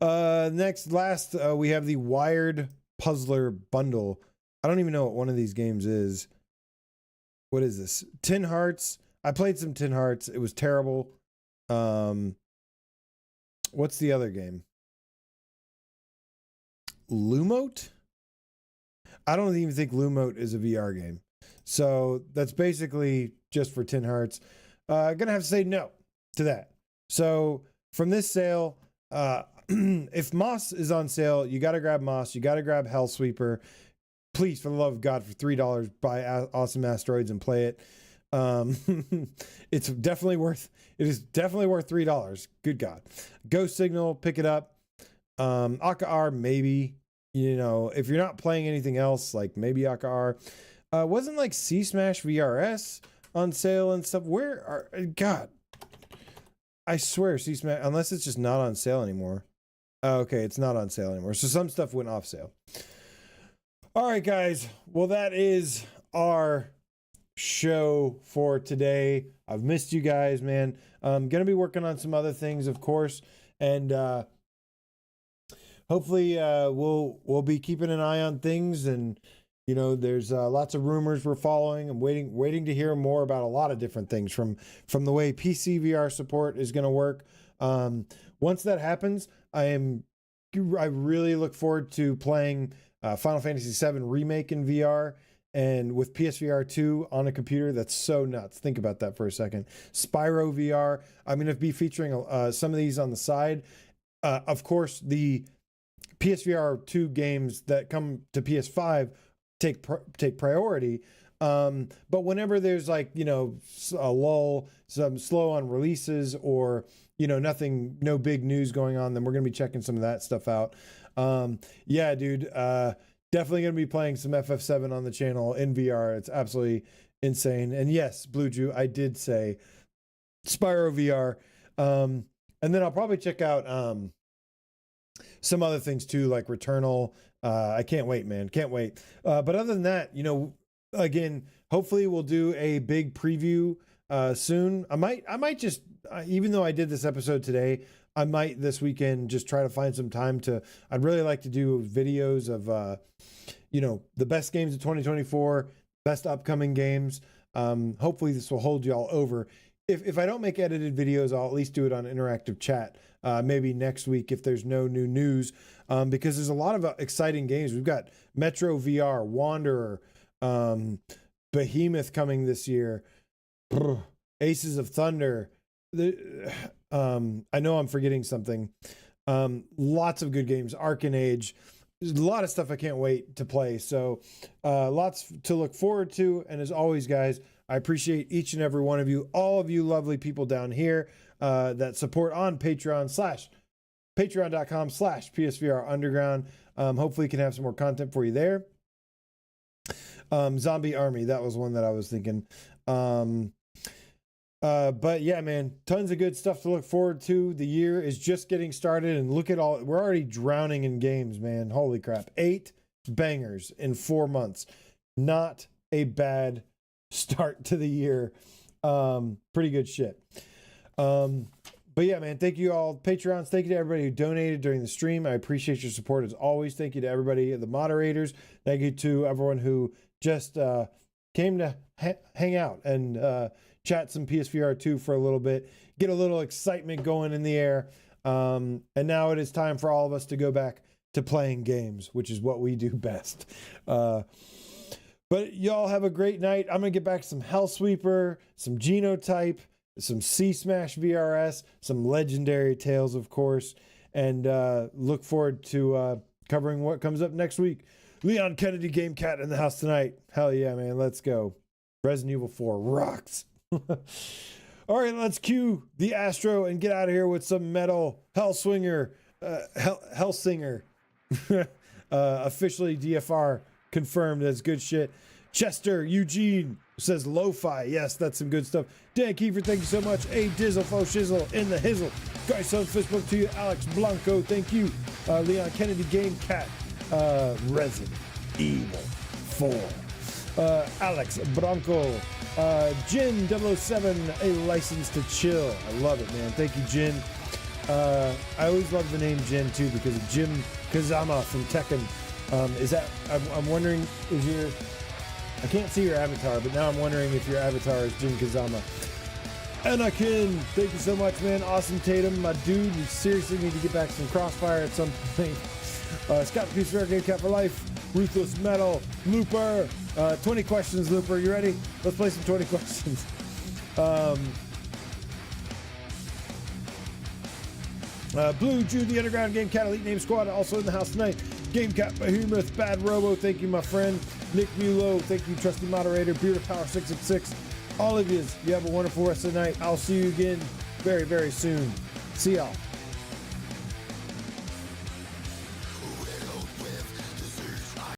last we have the Wired Puzzler bundle. I don't even know what one of these games is. What is this? Tin Hearts. I played some Tin Hearts. It was terrible. What's the other game? Lumote? I don't even think Lumote is a VR game. So that's basically just for Tin Hearts. Gonna have to say no to that. So from this sale, if Moss is on sale, you got to grab Moss. You got to grab Hellsweeper. Please, for the love of God, for $3, buy Awesome Asteroids and play it. It is definitely worth $3. Good God. Ghost Signal, pick it up. AKR, maybe, you know, if you're not playing anything else, like maybe AKR. Wasn't like C Smash VRS on sale and stuff? Where are, God, I swear C Smash, unless it's just not on sale anymore. Okay, it's not on sale anymore. So some stuff went off sale. All right, guys. Well, that is our show for today. I've missed you guys, man. I'm gonna be working on some other things, of course, and hopefully we'll be keeping an eye on things. And you know, there's lots of rumors we're following. I'm waiting to hear more about a lot of different things from the way PC VR support is going to work. Once that happens, I really look forward to playing Final Fantasy VII Remake in VR. And with PSVR2 on a computer, that's so nuts. Think about that for a second. Spyro VR. I'm going to be featuring some of these on the side. Of course, the PSVR2 games that come to PS5 take priority. But whenever there's like, you know, a lull, some slow on releases, or, you know, no big news going on, then we're going to be checking some of that stuff out. Yeah, dude. Definitely going to be playing some FF7 on the channel in VR. It's absolutely insane. And yes, Blue Jew, I did say Spyro VR. And then I'll probably check out some other things too, like Returnal. I can't wait, man. Can't wait. But other than that, you know, again, hopefully we'll do a big preview soon. I might just, even though I did this episode today, I might this weekend just try to find some time I'd really like to do videos of, you know, the best games of 2024, best upcoming games. Hopefully this will hold y'all over. If I don't make edited videos, I'll at least do it on interactive chat. Maybe next week if there's no new news, because there's a lot of exciting games. We've got Metro VR, Wanderer, Behemoth coming this year, Aces of Thunder. I know I'm forgetting something. Lots of good games. Arcanage. There's a lot of stuff I can't wait to play. So lots to look forward to. And as always, guys, I appreciate each and every one of you, all of you lovely people down here that support on patreon.com/PSVR Underground. Hopefully, can have some more content for you there. Zombie Army, that was one that I was thinking. But yeah, man, tons of good stuff to look forward to. The year is just getting started, and look at all, we're already drowning in games, man. Holy crap. 8 bangers in 4 months. Not a bad start to the year. Pretty good shit. But yeah, man, thank you all, Patreons. Thank you to everybody who donated during the stream. I appreciate your support as always. Thank you to everybody, the moderators. Thank you to everyone who just came to hang out and chat some PSVR2 for a little bit, get a little excitement going in the air. And now it is time for all of us to go back to playing games, which is what we do best. But y'all have a great night. I'm going to get back to some Hellsweeper, some Genotype, some C Smash VRS, some legendary tales, of course, and look forward to covering what comes up next week. Leon Kennedy Game Cat in the house tonight. Hell yeah, man. Let's go. Resident Evil 4 rocks. All right, let's cue the Astro and get out of here with some metal. Hellsinger, officially DFR confirmed as good shit. Chester Eugene says lo-fi. Yes, that's some good stuff. Dan Kiefer, thank you so much. A Dizzle, Faux Shizzle in the Hizzle. Guys, son, Facebook to you. Alex Blanco, thank you. Leon Kennedy Game Cat. Resident Evil 4. Alex Bronco. Jin 007, a license to chill. I love it, man. Thank you, Jin. I always love the name Jin too because of Jim Kazama from Tekken. Is that, I'm wondering, is your, I can't see your avatar, but now I'm wondering if your avatar is Jin Kazama. Anakin, thank you so much, man. Awesome Tatum, my dude. We seriously need to get back some Crossfire at some point. Scott the PSVR Game Cat for Life. Ruthless Metal. Looper. 20 questions, Looper. You ready? Let's play some 20 questions. Blue Jew, the Underground Game Cat Elite Name Squad, also in the house tonight. Game Cat Behemoth, Bad Robo, thank you, my friend. Nick Mulo, thank you, trusty moderator. Beard of Power 666. All of you have a wonderful rest of the night. I'll see you again very, very soon. See y'all.